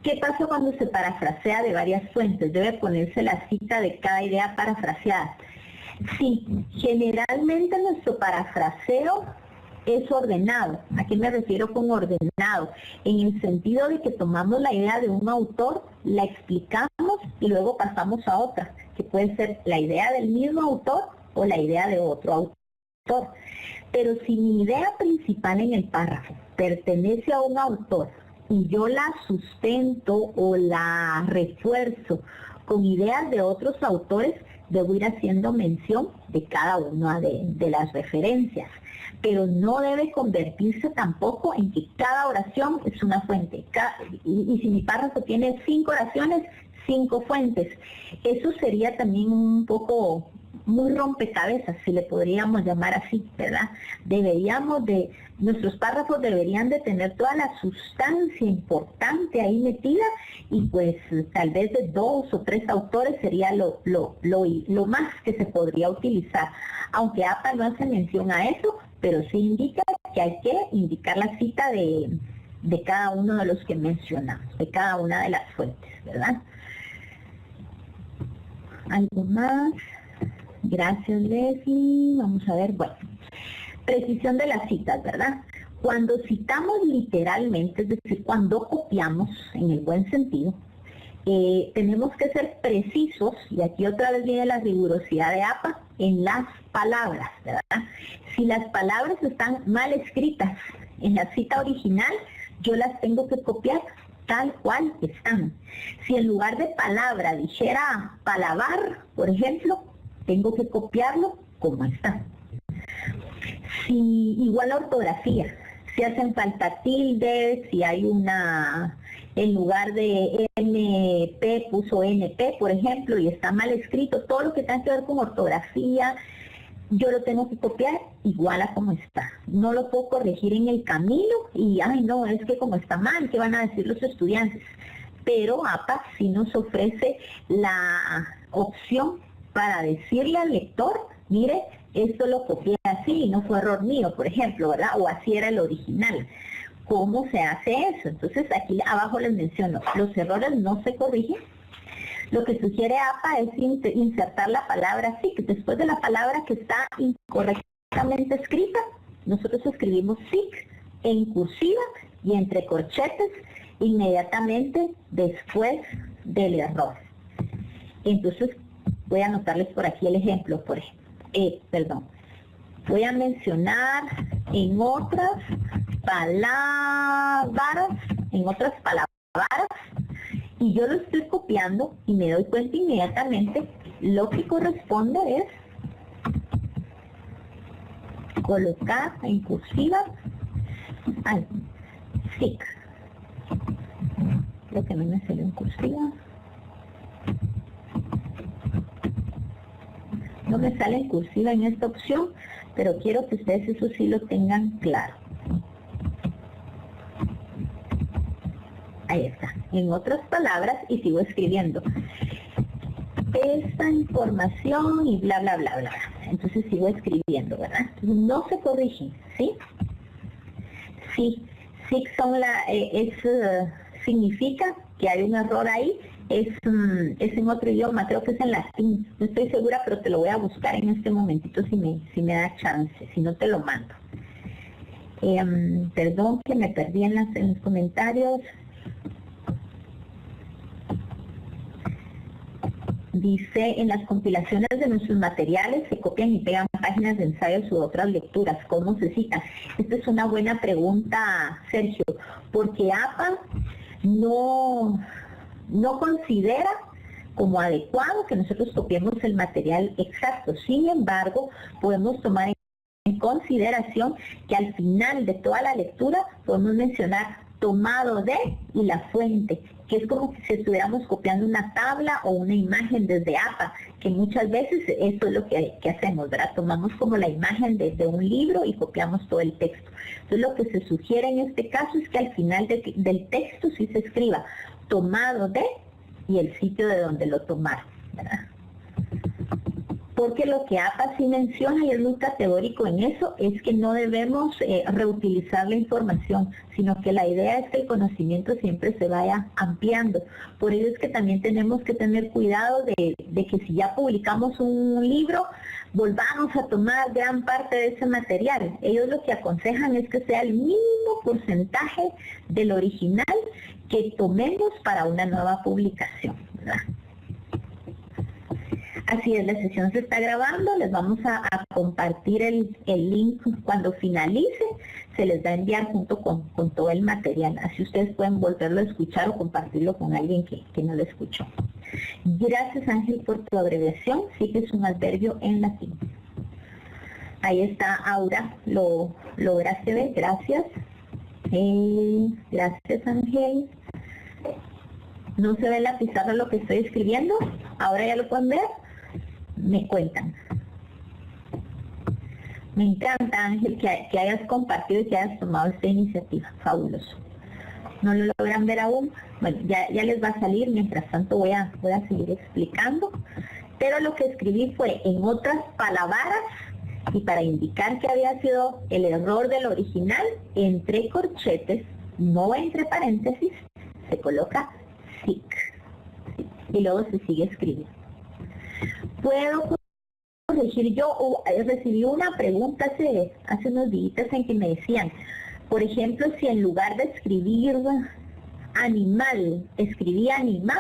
¿Qué pasa cuando se parafrasea de varias fuentes? Debe ponerse la cita de cada idea parafraseada. Sí, Generalmente nuestro parafraseo es ordenado. ¿A qué me refiero con ordenado? En el sentido de que tomamos la idea de un autor, la explicamos y luego pasamos a otra, que puede ser la idea del mismo autor o la idea de otro autor. Pero si mi idea principal en el párrafo pertenece a un autor y yo la sustento o la refuerzo con ideas de otros autores, debo ir haciendo mención de cada una de las referencias. Pero no debe convertirse tampoco en que cada oración es una fuente. Y si mi párrafo tiene 5 oraciones, 5 fuentes. Eso sería también un poco muy rompecabezas, si le podríamos llamar así, ¿verdad? Nuestros párrafos deberían de tener toda la sustancia importante ahí metida y pues tal vez de 2 o 3 autores sería lo más que se podría utilizar. Aunque APA no hace mención a eso, pero sí indica que hay que indicar la cita de cada uno de los que mencionamos, de cada una de las fuentes, ¿verdad? ¿Algo más? Gracias, Leslie. Vamos a ver, bueno. Precisión de las citas, ¿verdad? Cuando citamos literalmente, es decir, cuando copiamos en el buen sentido, tenemos que ser precisos, y aquí otra vez viene la rigurosidad de APA, en las palabras, ¿verdad? Si las palabras están mal escritas en la cita original, yo las tengo que copiar tal cual están. Si en lugar de palabra dijera palabar, por ejemplo, tengo que copiarlo como está. Si igual la ortografía, si hacen falta tildes, si hay en lugar de MP puso NP, por ejemplo, y está mal escrito, todo lo que tenga que ver con ortografía, yo lo tengo que copiar igual a como está. No lo puedo corregir en el camino y, ay no, es que como está mal, ¿qué van a decir los estudiantes? Pero APA sí nos ofrece la opción para decirle al lector, mire, esto lo copié así y no fue error mío, por ejemplo, ¿verdad? O así era el original. ¿Cómo se hace eso? Entonces aquí abajo les menciono, los errores no se corrigen. Lo que sugiere APA es insertar la palabra SIC. Después de la palabra que está incorrectamente escrita, nosotros escribimos SIC en cursiva y entre corchetes inmediatamente después del error. Entonces, voy a anotarles por aquí el ejemplo, voy a mencionar en otras palabras, y yo lo estoy copiando y me doy cuenta inmediatamente, lo que corresponde es colocar en cursiva SIC. Creo que no me salió en cursiva. No me sale en cursiva en esta opción, pero quiero que ustedes eso sí lo tengan claro. Ahí está, en otras palabras, y sigo escribiendo. Esta información y bla, bla, bla, bla. Entonces sigo escribiendo, ¿verdad? Entonces, no se corrigen, ¿sí? Sí, significa que hay un error ahí. Es en otro idioma, creo que es en latín, no estoy segura, pero te lo voy a buscar en este momentito si me da chance, si no te lo mando. Perdón que me perdí en los comentarios. Dice, en las compilaciones de nuestros materiales se copian y pegan páginas de ensayos u otras lecturas. ¿Cómo se cita? Esta es una buena pregunta, Sergio, porque APA no considera como adecuado que nosotros copiemos el material exacto. Sin embargo, podemos tomar en consideración que al final de toda la lectura podemos mencionar tomado de y la fuente, que es como si estuviéramos copiando una tabla o una imagen desde APA, que muchas veces eso es lo que hacemos, ¿verdad? Tomamos como la imagen de un libro y copiamos todo el texto. Entonces lo que se sugiere en este caso es que al final del texto sí se escriba tomado de y el sitio de donde lo tomaron, ¿verdad? Porque lo que APA sí menciona, y es muy categórico en eso, es que no debemos reutilizar la información, sino que la idea es que el conocimiento siempre se vaya ampliando. Por ello es que también tenemos que tener cuidado de que si ya publicamos un libro, volvamos a tomar gran parte de ese material. Ellos lo que aconsejan es que sea el mínimo porcentaje del original que tomemos para una nueva publicación, ¿verdad? Así es, la sesión se está grabando, les vamos a compartir el link cuando finalice, se les va a enviar junto con todo el material, así ustedes pueden volverlo a escuchar o compartirlo con alguien que no lo escuchó. Gracias, Ángel, por tu abreviación, sí que es un adverbio en latín. Ahí está Aura, lo lograste ver, gracias. Gracias, Ángel. ¿No se ve en la pizarra lo que estoy escribiendo? ¿Ahora ya lo pueden ver? Me cuentan. Me encanta, Ángel, que hayas compartido y que hayas tomado esta iniciativa. Fabuloso. ¿No lo logran ver aún? Bueno, ya les va a salir. Mientras tanto voy a seguir explicando. Pero lo que escribí fue en otras palabras, y para indicar que había sido el error del original, entre corchetes, no entre paréntesis, se coloca SIC. Y luego se sigue escribiendo. Puedo corregir yo, recibí una pregunta hace unos días en que me decían, por ejemplo, si en lugar de escribir animal, escribí animal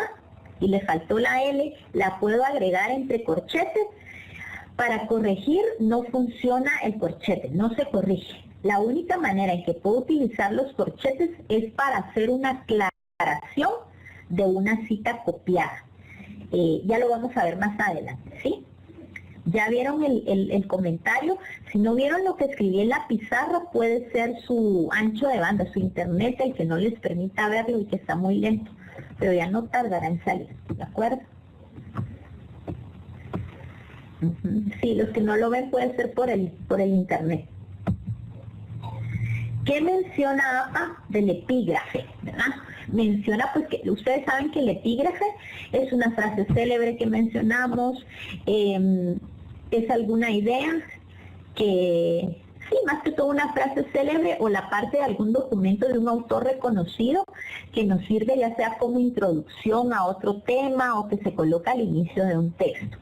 y le faltó la L, la puedo agregar entre corchetes. Para corregir no funciona el corchete, no se corrige. La única manera en que puedo utilizar los corchetes es para hacer una aclaración de una cita copiada. Ya lo vamos a ver más adelante, ¿sí? Ya vieron el comentario. Si no vieron lo que escribí en la pizarra, puede ser su ancho de banda, su internet, el que no les permita verlo y que está muy lento. Pero ya no tardará en salir, ¿de acuerdo? Sí, los que no lo ven puede ser por el internet. ¿Qué menciona APA del epígrafe? ¿Verdad? Menciona pues que ustedes saben que el epígrafe es una frase célebre que mencionamos, es alguna idea que, sí, más que todo una frase célebre o la parte de algún documento de un autor reconocido que nos sirve ya sea como introducción a otro tema o que se coloca al inicio de un texto.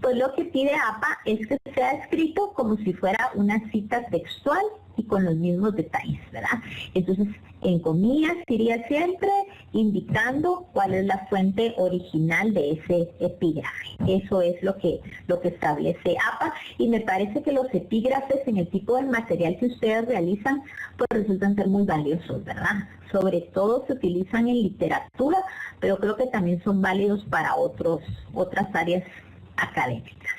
Pues lo que pide APA es que sea escrito como si fuera una cita textual y con los mismos detalles, ¿verdad? Entonces, en comillas iría siempre indicando cuál es la fuente original de ese epígrafe. Eso es lo que establece APA, y me parece que los epígrafes en el tipo de material que ustedes realizan pues resultan ser muy valiosos, ¿verdad? Sobre todo se utilizan en literatura, pero creo que también son válidos para otras áreas académicas.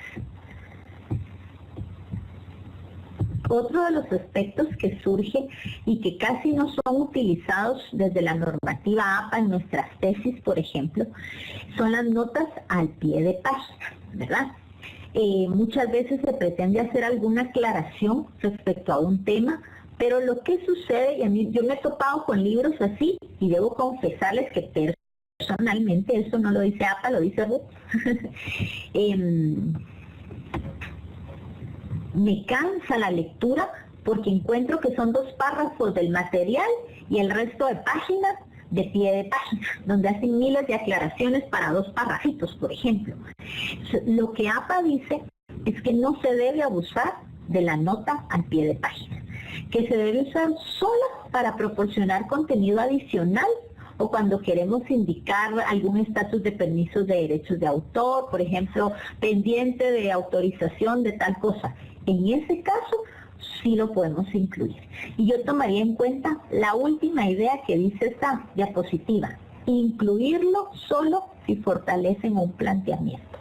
Otro de los aspectos que surge y que casi no son utilizados desde la normativa APA en nuestras tesis, por ejemplo, son las notas al pie de página, ¿verdad? Muchas veces se pretende hacer alguna aclaración respecto a un tema, pero lo que sucede, y yo me he topado con libros así, y debo confesarles que personalmente, eso no lo dice APA, lo dice Ruth, me cansa la lectura porque encuentro que son 2 párrafos del material y el resto de páginas de pie de página, donde hacen miles de aclaraciones para 2 párrafitos, por ejemplo. Lo que APA dice es que no se debe abusar de la nota al pie de página, que se debe usar solo para proporcionar contenido adicional o cuando queremos indicar algún estatus de permisos de derechos de autor, por ejemplo, pendiente de autorización de tal cosa. En ese caso, sí lo podemos incluir. Y yo tomaría en cuenta la última idea que dice esta diapositiva, incluirlo solo si fortalecen un planteamiento.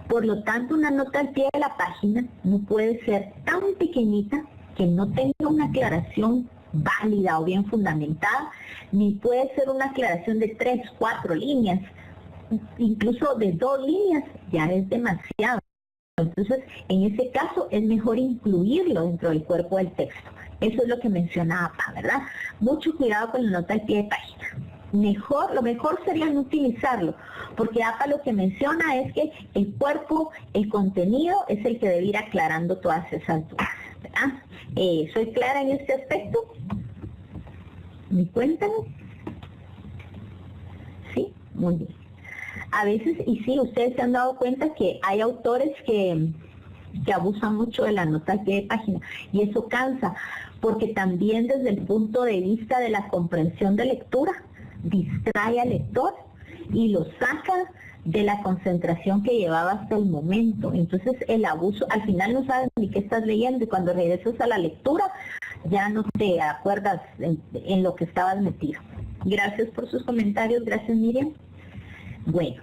Por lo tanto, una nota al pie de la página no puede ser tan pequeñita que no tenga una aclaración válida o bien fundamentada, ni puede ser una aclaración de 3, 4 líneas, incluso de 2 líneas ya es demasiado. Entonces, en ese caso es mejor incluirlo dentro del cuerpo del texto. Eso es lo que menciona APA, ¿verdad? Mucho cuidado con la nota al pie de página. Lo mejor sería no utilizarlo, porque APA lo que menciona es que el cuerpo, el contenido es el que debe ir aclarando todas esas dudas, ¿verdad? ¿Soy clara en este aspecto? ¿Me cuentan? Sí, muy bien. A veces, y sí, ustedes se han dado cuenta que hay autores que que abusan mucho de las notas de página y eso cansa, porque también desde el punto de vista de la comprensión de lectura, distrae al lector y lo saca de la concentración que llevaba hasta el momento. Entonces el abuso, al final no sabes ni qué estás leyendo y cuando regresas a la lectura ya no te acuerdas en lo que estabas metido. Gracias por sus comentarios, gracias Miriam. Bueno,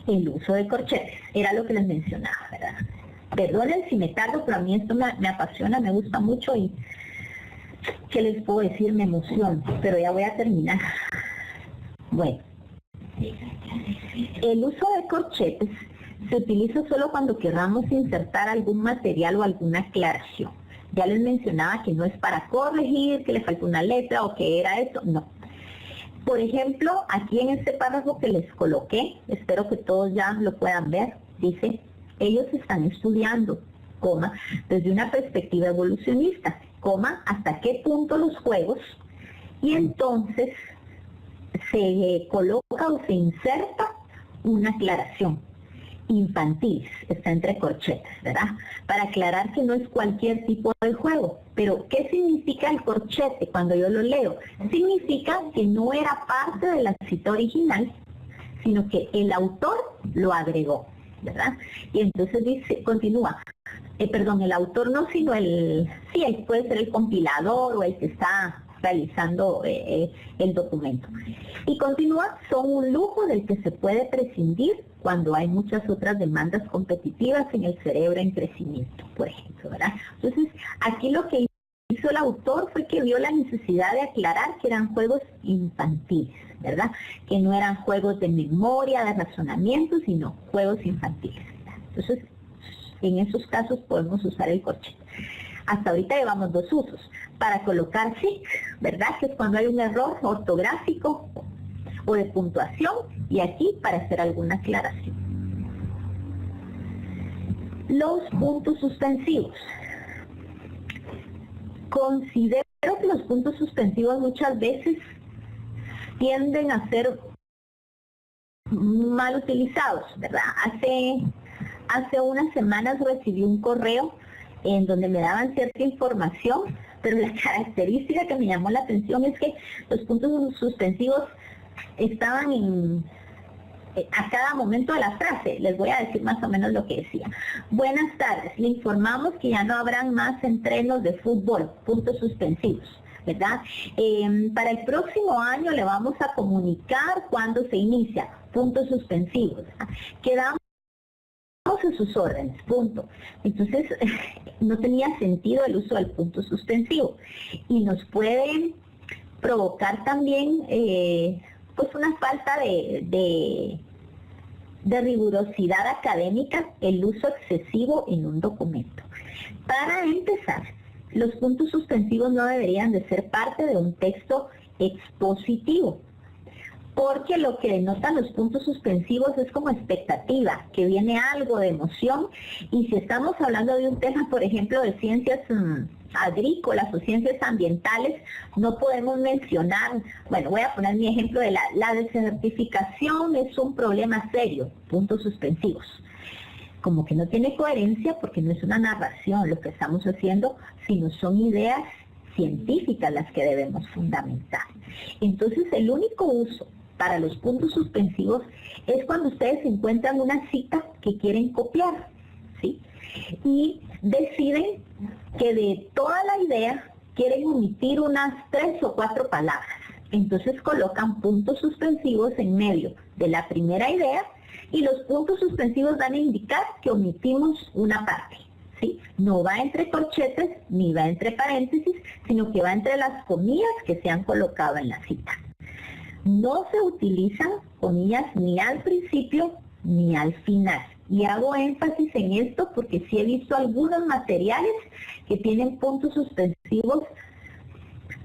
el uso de corchetes, era lo que les mencionaba, ¿verdad? Perdonen si me tardo, pero a mí esto me apasiona, me gusta mucho y ¿qué les puedo decir? Me emociono, pero ya voy a terminar. Bueno, el uso de corchetes se utiliza solo cuando queramos insertar algún material o alguna aclaración. Ya les mencionaba que no es para corregir, que le falta una letra o que era eso, no. Por ejemplo, aquí en este párrafo que les coloqué, espero que todos ya lo puedan ver, dice, ellos están estudiando, coma, desde una perspectiva evolucionista, coma, hasta qué punto los juegos, y entonces se coloca o se inserta una aclaración. Infantiles, está entre corchetes, ¿verdad? Para aclarar que no es cualquier tipo de juego. Pero, ¿qué significa el corchete cuando yo lo leo? Significa que no era parte de la cita original, sino que el autor lo agregó, ¿verdad? Y entonces dice, continúa, el autor no, sino él puede ser el compilador o el que está realizando el documento. Y continúa, son un lujo del que se puede prescindir cuando hay muchas otras demandas competitivas en el cerebro en crecimiento, por ejemplo, ¿verdad? Entonces, aquí lo que hizo el autor fue que vio la necesidad de aclarar que eran juegos infantiles, ¿verdad? Que no eran juegos de memoria, de razonamiento, sino juegos infantiles. Entonces, en esos casos podemos usar el corchete. Hasta ahorita llevamos dos usos. Para colocar sí, ¿verdad? Que es cuando hay un error ortográfico o de puntuación, y aquí para hacer alguna aclaración. Los puntos suspensivos. Considero que los puntos suspensivos muchas veces tienden a ser mal utilizados, ¿verdad? Hace unas semanas recibí un correo en donde me daban cierta información, pero la característica que me llamó la atención es que los puntos suspensivos estaban a cada momento de la frase. Les voy a decir más o menos lo que decía. Buenas tardes, le informamos que ya no habrán más entrenos de fútbol, puntos suspensivos, ¿verdad? Para el próximo año le vamos a comunicar cuándo se inicia, puntos suspensivos. Quedamos a sus órdenes, punto. Entonces, no tenía sentido el uso del punto suspensivo y nos puede provocar también pues una falta de rigurosidad académica el uso excesivo en un documento. Para empezar, los puntos suspensivos no deberían de ser parte de un texto expositivo, porque lo que denotan los puntos suspensivos es como expectativa, que viene algo de emoción, y si estamos hablando de un tema, por ejemplo, de ciencias agrícolas o ciencias ambientales, no podemos mencionar, bueno, voy a poner mi ejemplo de la desertificación es un problema serio, puntos suspensivos. Como que no tiene coherencia porque no es una narración lo que estamos haciendo, sino son ideas científicas las que debemos fundamentar. Entonces, el único uso para los puntos suspensivos es cuando ustedes encuentran una cita que quieren copiar, ¿sí? Y deciden que de toda la idea quieren omitir unas 3 o 4 palabras. Entonces colocan puntos suspensivos en medio de la primera idea y los puntos suspensivos van a indicar que omitimos una parte, ¿sí? No va entre corchetes ni va entre paréntesis, sino que va entre las comillas que se han colocado en la cita. No se utilizan comillas ni al principio ni al final. Y hago énfasis en esto porque sí he visto algunos materiales que tienen puntos suspensivos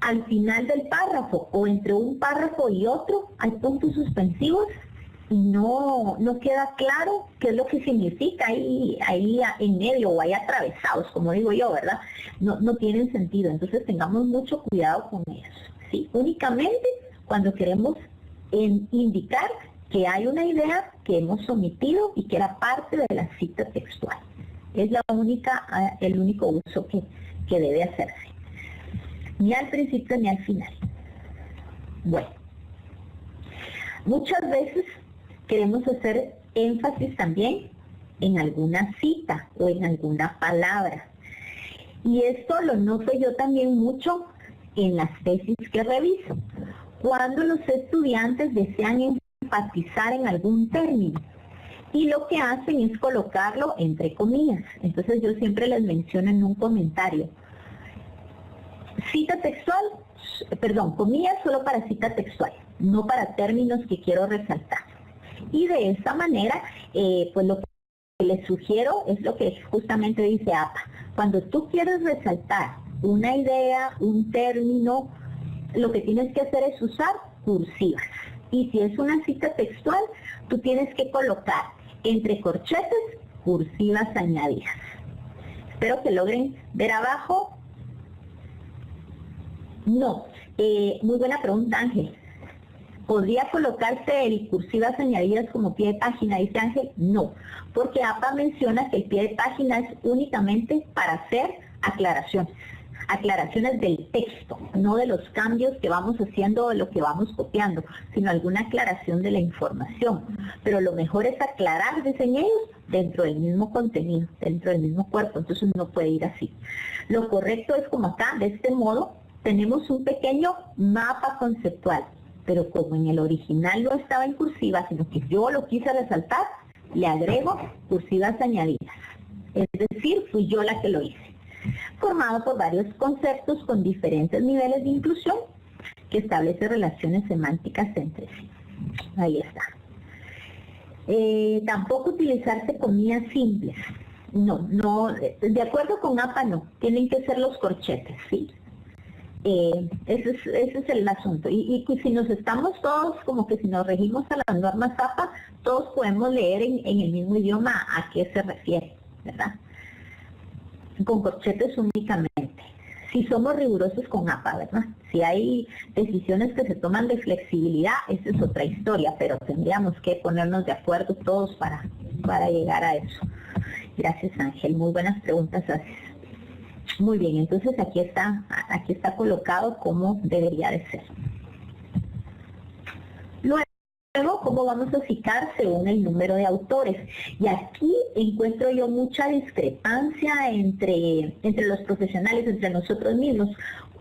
al final del párrafo o entre un párrafo y otro hay puntos suspensivos y no queda claro qué es lo que significa ahí en medio o ahí atravesados, como digo yo, ¿verdad? No tienen sentido, entonces tengamos mucho cuidado con eso, ¿sí? Únicamente cuando queremos indicar que hay una idea que hemos omitido y que era parte de la cita textual. Es el único uso que debe hacerse. Ni al principio ni al final. Bueno, muchas veces queremos hacer énfasis también en alguna cita o en alguna palabra. Y esto lo noto yo también mucho en las tesis que reviso. Cuando los estudiantes desean enfatizar en algún término y lo que hacen es colocarlo entre comillas. Entonces yo siempre les menciono en un comentario. Cita textual, comillas solo para cita textual, no para términos que quiero resaltar. Y de esta manera, pues lo que les sugiero es lo que justamente dice APA. Cuando tú quieres resaltar una idea, un término, lo que tienes que hacer es usar cursivas. Y si es una cita textual, tú tienes que colocar entre corchetes cursivas añadidas. Espero que logren ver abajo. No, muy buena pregunta, Ángel. ¿Podría colocarse el cursivas añadidas como pie de página? Dice Ángel, no, porque APA menciona que el pie de página es únicamente para hacer aclaraciones del texto, no de los cambios que vamos haciendo o de lo que vamos copiando, sino alguna aclaración de la información. Pero lo mejor es aclarar, dicen ellos, dentro del mismo contenido, dentro del mismo cuerpo, entonces no puede ir así. Lo correcto es como acá, de este modo, tenemos un pequeño mapa conceptual, pero como en el original no estaba en cursiva, sino que yo lo quise resaltar, le agrego cursivas añadidas. Es decir, fui yo la que lo hice. Formado por varios conceptos con diferentes niveles de inclusión que establece relaciones semánticas entre sí. Ahí está. Tampoco utilizarse comillas simples. No, de acuerdo con APA no, tienen que ser los corchetes, ¿sí? Ese es el asunto. Y si nos estamos todos, como que si nos regimos a las normas APA, todos podemos leer en el mismo idioma a qué se refiere, ¿verdad? Con corchetes únicamente. Si somos rigurosos con APA, ¿verdad? Si hay decisiones que se toman de flexibilidad, esa es otra historia, pero tendríamos que ponernos de acuerdo todos para llegar a eso. Gracias, Ángel. Muy buenas preguntas haces. Muy bien, entonces aquí está colocado como debería de ser. Luego, ¿cómo vamos a citar según el número de autores? Y aquí encuentro yo mucha discrepancia entre los profesionales, entre nosotros mismos.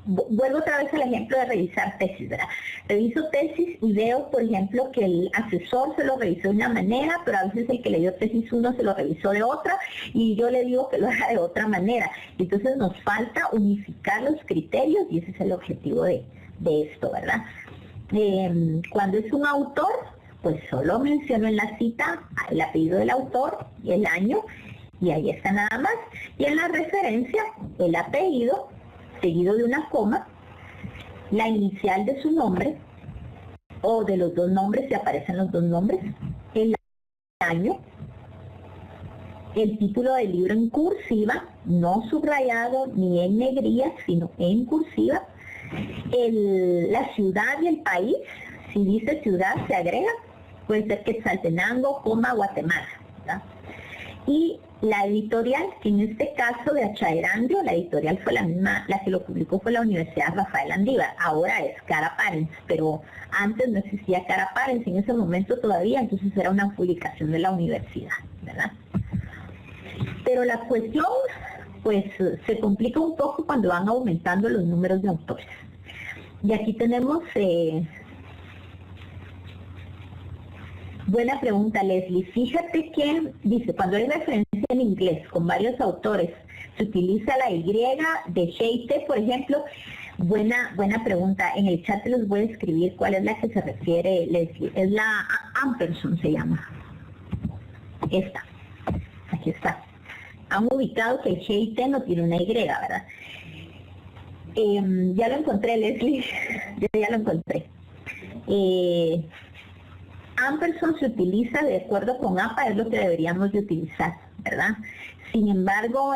Vuelvo otra vez al ejemplo de revisar tesis, ¿verdad? Reviso tesis y veo, por ejemplo, que el asesor se lo revisó de una manera, pero a veces el que le dio tesis 1 se lo revisó de otra, y yo le digo que lo haga de otra manera. Entonces nos falta unificar los criterios, y ese es el objetivo de esto, ¿verdad? Cuando es un autor, pues solo menciono en la cita el apellido del autor y el año, y ahí está nada más. Y en la referencia, el apellido, seguido de una coma, la inicial de su nombre, o de los dos nombres, si aparecen los dos nombres, el año, el título del libro en cursiva, no subrayado ni en negrillas, sino en cursiva, la ciudad y el país, si dice ciudad se agrega, puede ser Quetzaltenango, Guatemala, ¿verdad? Y la editorial, que en este caso de Achaerandio, la editorial fue la misma, la que lo publicó fue la Universidad Rafael Andívar, ahora es Cara Parents, pero antes no existía Cara Parents, en ese momento todavía, entonces era una publicación de la universidad, ¿verdad? Pero la cuestión, pues, se complica un poco cuando van aumentando los números de autores. Y aquí tenemos... buena pregunta, Leslie. Fíjate que, dice, cuando hay referencia en inglés con varios autores, se utiliza la Y de Sheite, por ejemplo. Buena pregunta. En el chat les voy a escribir cuál es la que se refiere, Leslie. Es la Ampersand, se llama. Esta. Aquí está. Han ubicado que el Sheite no tiene una Y, ¿verdad? Ya lo encontré, Leslie. Ya lo encontré. Ampersand se utiliza de acuerdo con APA, es lo que deberíamos de utilizar, ¿verdad? Sin embargo,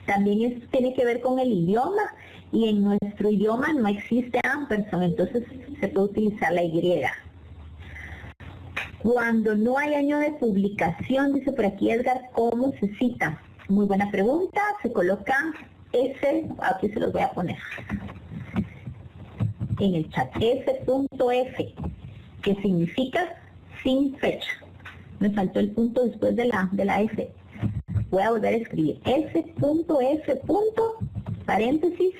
también tiene que ver con el idioma, y en nuestro idioma no existe Ampersand, entonces se puede utilizar la Y. Cuando no hay año de publicación, dice por aquí Edgar, ¿cómo se cita? Muy buena pregunta, se coloca S, aquí se los voy a poner en el chat, S.F, que significa sin fecha. Me faltó el punto después de la F. Voy a volver a escribir S.F, paréntesis,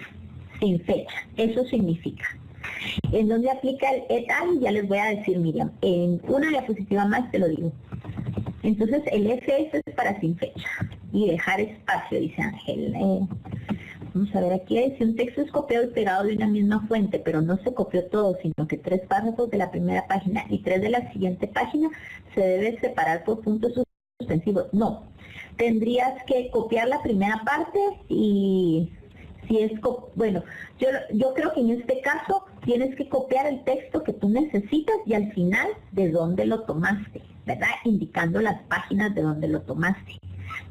sin fecha. Eso significa. ¿En dónde aplica el et al? Ya les voy a decir, Miriam. En una diapositiva más te lo digo. Entonces el SS es para sin fecha. Y dejar espacio, dice Ángel. Vamos a ver, aquí si un texto es copiado y pegado de una misma fuente, pero no se copió todo, sino que 3 párrafos de la primera página y 3 de la siguiente página, se debe separar por puntos suspensivos. No, tendrías que copiar la primera parte y si es, bueno, yo creo que en este caso tienes que copiar el texto que tú necesitas y al final de dónde lo tomaste, ¿verdad? Indicando las páginas de donde lo tomaste.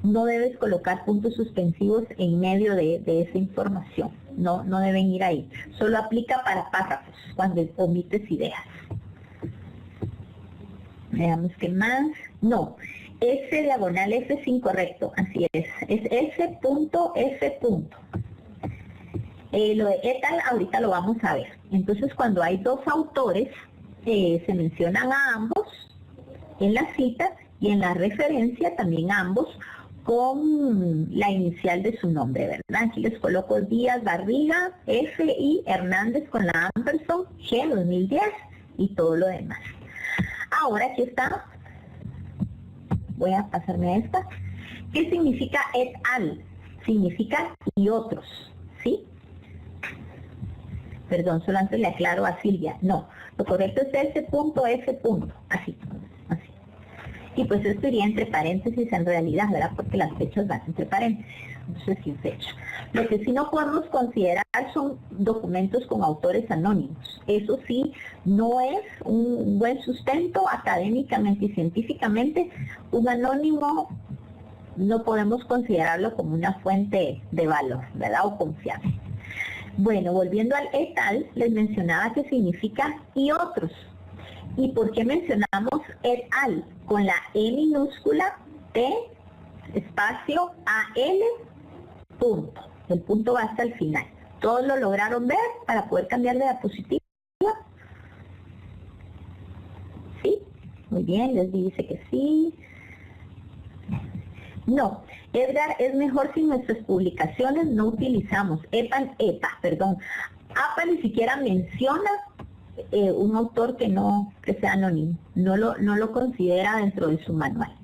No debes colocar puntos suspensivos en medio de esa información. No deben ir ahí. Solo aplica para párrafos, cuando omites ideas. Veamos qué más. No, S diagonal F es incorrecto. Así es. Es S.F. Lo de et al ahorita lo vamos a ver. Entonces, cuando hay dos autores, se mencionan a ambos en la cita y en la referencia también ambos con la inicial de su nombre, ¿verdad? Aquí les coloco Díaz Barriga, F y Hernández con la Ampersand, G 2010 y todo lo demás. Ahora aquí está, voy a pasarme a esta. ¿Qué significa et al? Significa y otros, ¿sí? Perdón, solo antes le aclaro a Silvia. No, lo correcto es S.F. Así. Y pues esto iría entre paréntesis en realidad, ¿verdad? Porque las fechas van entre paréntesis, entonces sin fecha. Lo que sí no podemos considerar son documentos con autores anónimos. Eso sí, no es un buen sustento académicamente y científicamente. Un anónimo no podemos considerarlo como una fuente de valor, ¿verdad? O confiable. Bueno, volviendo al et al, les mencionaba que significa y otros. ¿Y por qué mencionamos et al? Con la E minúscula, T, espacio, AL, punto. El punto va hasta el final. ¿Todos lo lograron ver para poder cambiar de diapositiva? ¿Sí? Muy bien, les dice que sí. No, Edgar, es mejor si nuestras publicaciones no utilizamos EPA, APA ni siquiera menciona un autor que sea anónimo, no lo considera dentro de su manual.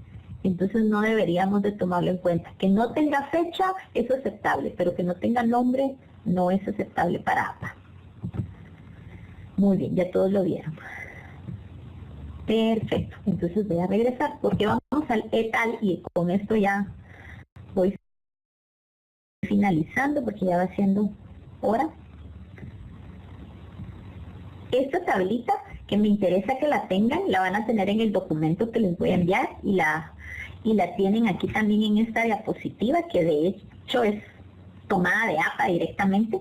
Entonces no deberíamos de tomarlo en cuenta. Que no tenga fecha es aceptable, pero que no tenga nombre no es aceptable para APA. Muy bien, ya todos lo vieron. Perfecto, entonces voy a regresar porque vamos al et al y con esto ya voy finalizando porque ya va siendo hora. Esta tablita que me interesa que la tengan, la van a tener en el documento que les voy a enviar y la tienen aquí también en esta diapositiva que de hecho es tomada de APA directamente.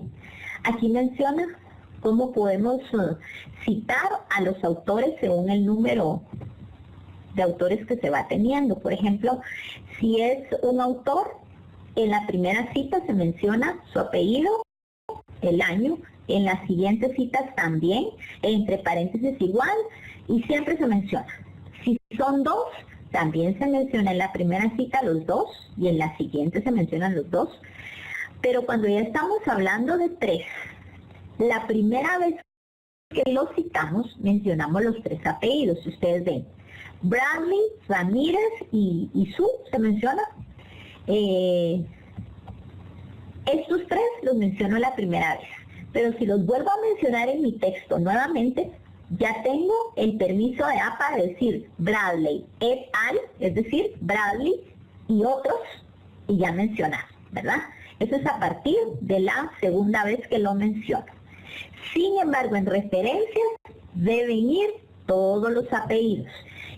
Aquí menciona cómo podemos citar a los autores según el número de autores que se va teniendo. Por ejemplo, si es un autor, en la primera cita se menciona su apellido, el año, en las siguientes citas también, entre paréntesis igual, y siempre se menciona. Si son dos, también se menciona en la primera cita los dos, y en la siguiente se mencionan los dos. Pero cuando ya estamos hablando de tres, la primera vez que lo citamos, mencionamos los tres apellidos. Si ustedes ven, Bradley, Ramírez y Su, se menciona. Estos tres los menciono la primera vez. Pero si los vuelvo a mencionar en mi texto nuevamente, ya tengo el permiso de APA de decir Bradley et al, es decir, Bradley y otros, y ya mencionar, ¿verdad? Eso es a partir de la segunda vez que lo menciono. Sin embargo, en referencias deben ir todos los apellidos.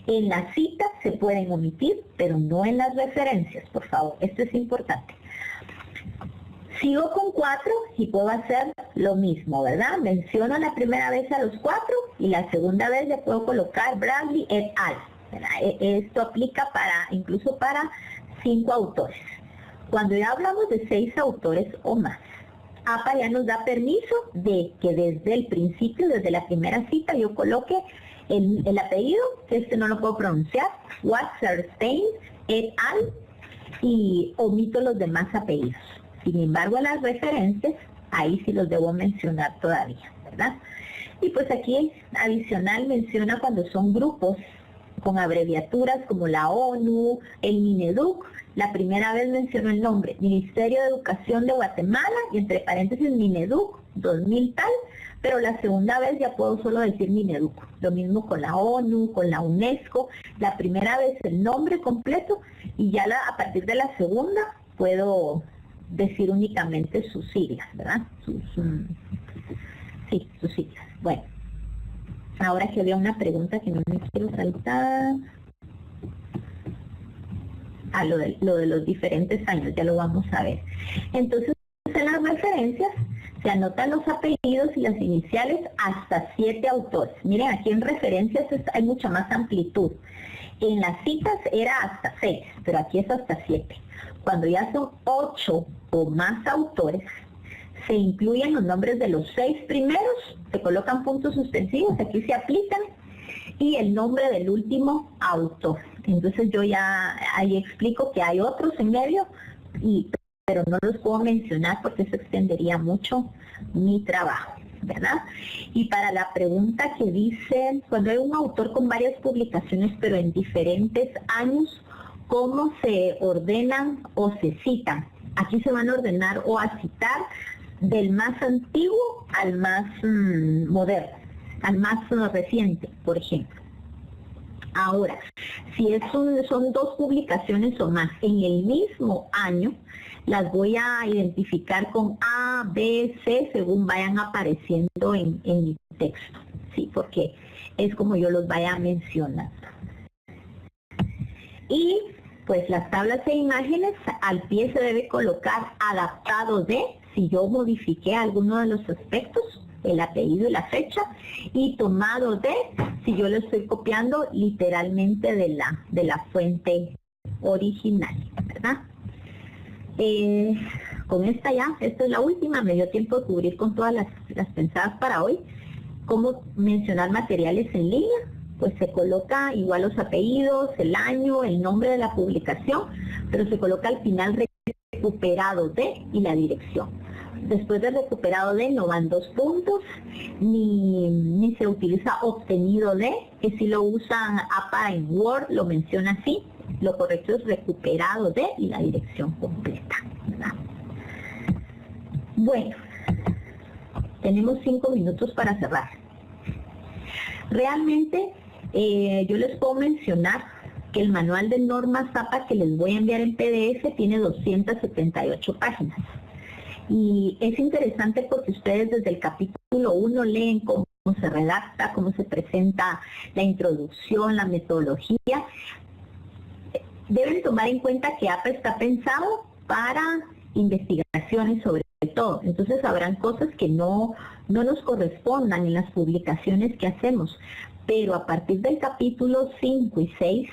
En las citas se pueden omitir, pero no en las referencias, por favor. Esto es importante. Sigo con 4 y puedo hacer lo mismo, ¿verdad? Menciono la primera vez a los 4 y la segunda vez ya puedo colocar Bradley et al. ¿Verdad? Esto aplica incluso para 5 autores. Cuando ya hablamos de 6 autores o más, APA ya nos da permiso de que desde el principio, desde la primera cita, yo coloque el apellido, que no lo puedo pronunciar, Wasserstein et al, y omito los demás apellidos. Sin embargo, las referencias, ahí sí los debo mencionar todavía, ¿verdad? Y pues aquí adicional menciona cuando son grupos con abreviaturas como la ONU, el Mineduc. La primera vez mencionó el nombre, Ministerio de Educación de Guatemala, y entre paréntesis Mineduc 2000 tal, pero la segunda vez ya puedo solo decir Mineduc. Lo mismo con la ONU, con la UNESCO. La primera vez el nombre completo y ya a partir de la segunda puedo decir únicamente sus siglas, ¿verdad? Sus siglas. Bueno, ahora que había una pregunta que no me quiero saltar. Lo de los diferentes años, ya lo vamos a ver. Entonces, en las referencias se anotan los apellidos y las iniciales hasta 7 autores. Miren, aquí en referencias hay mucha más amplitud. En las citas era hasta 6, pero aquí es hasta 7. Cuando ya son 8 o más autores, se incluyen los nombres de los 6 primeros, se colocan puntos suspensivos, aquí se aplican, y el nombre del último autor. Entonces yo ya ahí explico que hay otros en medio, pero no los puedo mencionar porque eso extendería mucho mi trabajo, ¿verdad? Y para la pregunta que dice, cuando hay un autor con varias publicaciones pero en diferentes años, ¿cómo se ordenan o se citan? Aquí se van a ordenar o a citar del más antiguo al más moderno, al más reciente, por ejemplo. Ahora, si son 2 publicaciones o más en el mismo año, las voy a identificar con A, B, C, según vayan apareciendo en mi texto, ¿sí? Porque es como yo los vaya mencionando. Y pues las tablas e imágenes al pie se debe colocar adaptado de, si yo modifiqué alguno de los aspectos, el apellido y la fecha, y tomado de, si yo lo estoy copiando literalmente de la fuente original, ¿verdad? Con esta es la última, me dio tiempo de cubrir con todas las pensadas para hoy. ¿Cómo mencionar materiales en línea? Pues se coloca igual los apellidos, el año, el nombre de la publicación, pero se coloca al final recuperado de y la dirección. Después de recuperado de no van 2 puntos, ni se utiliza obtenido de, que si lo usan APA en Word, lo menciona así. Lo correcto es recuperado de y la dirección completa, ¿verdad? Bueno, tenemos 5 minutos para cerrar. Realmente, yo les puedo mencionar que el manual de normas APA que les voy a enviar en PDF tiene 278 páginas. Y es interesante porque ustedes desde el capítulo 1 leen cómo se redacta, cómo se presenta la introducción, la metodología. Deben tomar en cuenta que APA está pensado para investigaciones sobre todo. Entonces habrán cosas que no nos correspondan en las publicaciones que hacemos. Pero a partir del capítulo 5 y 6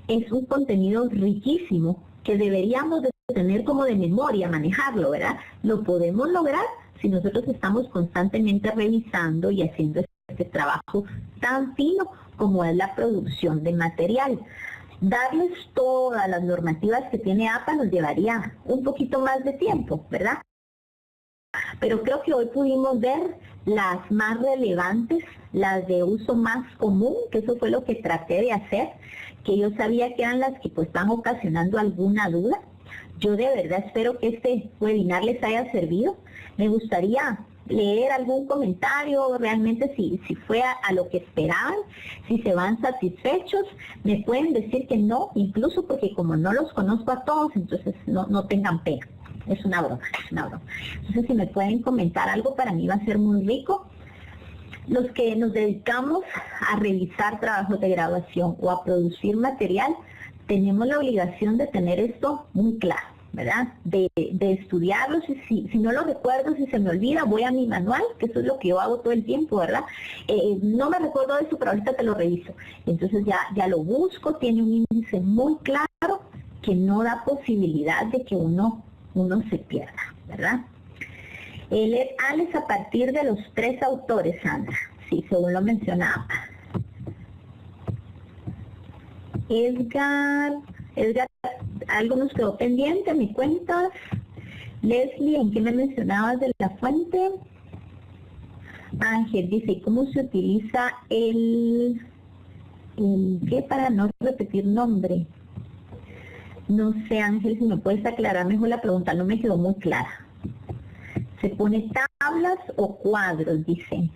es un contenido riquísimo que deberíamos de tener como de memoria, manejarlo, ¿verdad? Lo podemos lograr si nosotros estamos constantemente revisando y haciendo este trabajo tan fino como es la producción de material. Darles todas las normativas que tiene APA nos llevaría un poquito más de tiempo, ¿verdad? Pero creo que hoy pudimos ver las más relevantes, las de uso más común, que eso fue lo que traté de hacer, que yo sabía que eran las que pues están ocasionando alguna duda. Yo de verdad espero que este webinar les haya servido. Me gustaría leer algún comentario, realmente si fue a lo que esperaban, si se van satisfechos, me pueden decir que no, incluso porque como no los conozco a todos, entonces no tengan pena. Es una broma, es una broma. Entonces si me pueden comentar algo, para mí va a ser muy rico. Los que nos dedicamos a revisar trabajos de graduación o a producir material, tenemos la obligación de tener esto muy claro, ¿verdad? De estudiarlos, y si no lo recuerdo, si se me olvida, voy a mi manual, que eso es lo que yo hago todo el tiempo, ¿verdad? No me recuerdo de eso, pero ahorita te lo reviso. Entonces ya lo busco, tiene un índice muy claro que no da posibilidad de que uno se pierda, ¿verdad? Es a partir de los 3 autores, Sandra, sí, según lo mencionaba. Edgar, algo nos quedó pendiente, ¿me cuentas? Leslie, ¿en qué me mencionabas de la fuente? Ángel dice, ¿cómo se utiliza el qué para no repetir nombre? No sé, Ángel, si me puedes aclarar mejor la pregunta, no me quedó muy clara. ¿Se pone tablas o cuadros? Dice.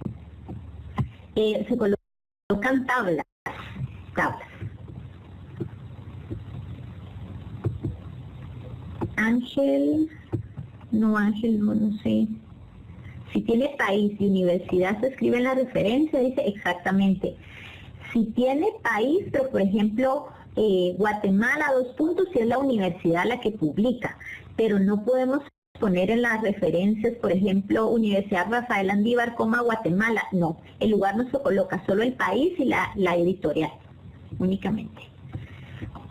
Se colocan tablas. Ángel, no sé. Si tiene país y universidad se escribe en la referencia, dice exactamente. Si tiene país, pero por ejemplo, Guatemala, si es la universidad la que publica, pero no podemos poner en las referencias, por ejemplo, Universidad Rafael Andívar, Guatemala, no. El lugar no se coloca, solo el país y la editorial, únicamente.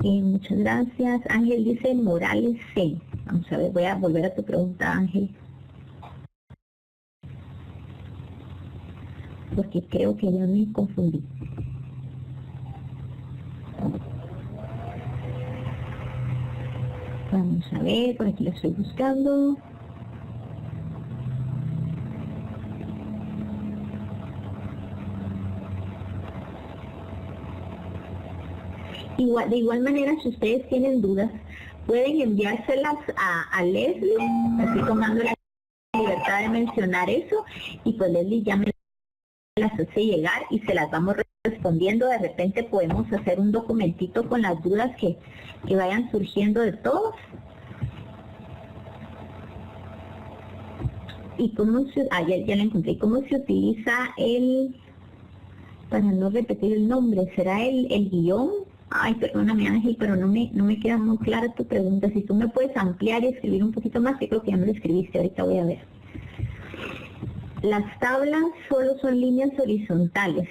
Muchas gracias. Ángel dice Morales C. Vamos a ver, voy a volver a tu pregunta, Ángel. Porque creo que ya me confundí. Vamos a ver, por aquí lo estoy buscando. De igual manera, si ustedes tienen dudas, pueden enviárselas a Leslie, estoy tomando la libertad de mencionar eso, y pues Leslie ya me las hace llegar y se las vamos respondiendo. De repente podemos hacer un documentito con las dudas que vayan surgiendo de todos. Y cómo se, ya la encontré, cómo se utiliza para no repetir el nombre, ¿será el guión? Ay, perdóname, Ángel, pero no me queda muy clara tu pregunta. Si tú me puedes ampliar y escribir un poquito más, que creo que ya me lo escribiste, ahorita voy a ver. Las tablas solo son líneas horizontales.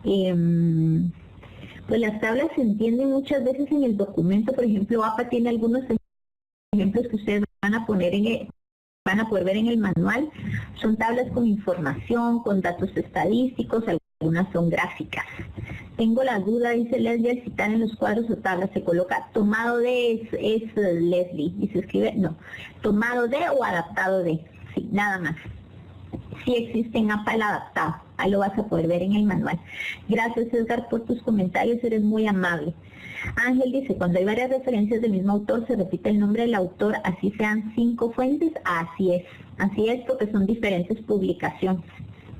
Pues las tablas se entienden muchas veces en el documento. Por ejemplo, APA tiene algunos ejemplos que ustedes van a poder ver en el manual. Son tablas con información, con datos estadísticos, algunas son gráficas. Tengo la duda, dice Leslie, al citar en los cuadros o tablas se coloca tomado de, es Leslie, y se escribe, no, tomado de o adaptado de, sí, nada más. Sí existe en APA el adaptado, ahí lo vas a poder ver en el manual. Gracias, Edgar, por tus comentarios, eres muy amable. Ángel dice, cuando hay varias referencias del mismo autor, se repite el nombre del autor, así sean 5 fuentes. Así es porque son diferentes publicaciones.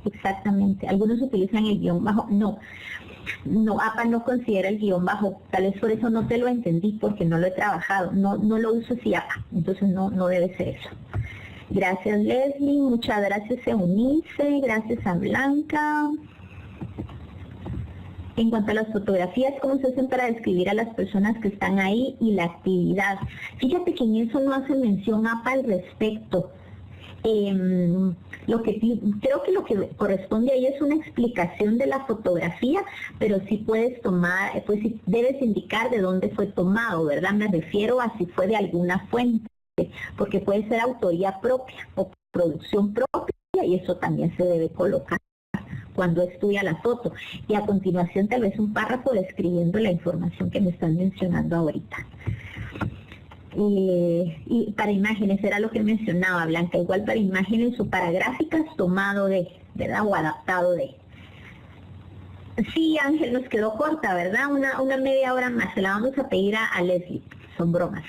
Exactamente. Algunos utilizan el guión bajo. No, APA no considera el guión bajo. Tal vez por eso no te lo entendí, porque no lo he trabajado. No lo uso así APA, entonces no debe ser eso. Gracias, Leslie. Muchas gracias, Eunice. Gracias a Blanca. En cuanto a las fotografías, ¿cómo se hacen para describir a las personas que están ahí y la actividad? Fíjate que en eso no hace mención APA al respecto. Creo que lo que corresponde ahí es una explicación de la fotografía, pero sí puedes tomar, pues sí debes indicar de dónde fue tomado, ¿verdad? Me refiero a si fue de alguna fuente, porque puede ser autoría propia o producción propia, y eso también se debe colocar cuando estudia la foto. Y a continuación tal vez un párrafo describiendo la información que me están mencionando ahorita. Y para imágenes, era lo que mencionaba Blanca, igual para imágenes o para gráficas, tomado de, ¿verdad? O adaptado de. Sí, Ángel, nos quedó corta, ¿verdad? Una media hora más, se la vamos a pedir a Leslie, son bromas.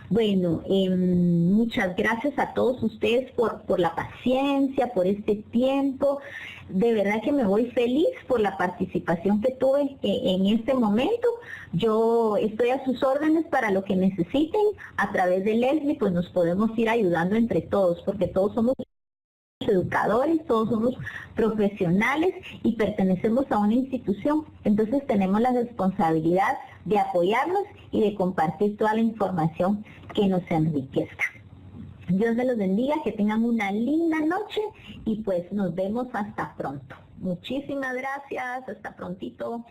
Bueno, muchas gracias a todos ustedes por la paciencia, por este tiempo. De verdad que me voy feliz por la participación que tuve en este momento. Yo estoy a sus órdenes para lo que necesiten. A través de Leslie, pues nos podemos ir ayudando entre todos, porque todos somos educadores, todos somos profesionales y pertenecemos a una institución. Entonces tenemos la responsabilidad de apoyarnos y de compartir toda la información que nos enriquezca. Dios me los bendiga, que tengan una linda noche y pues nos vemos hasta pronto. Muchísimas gracias, hasta prontito.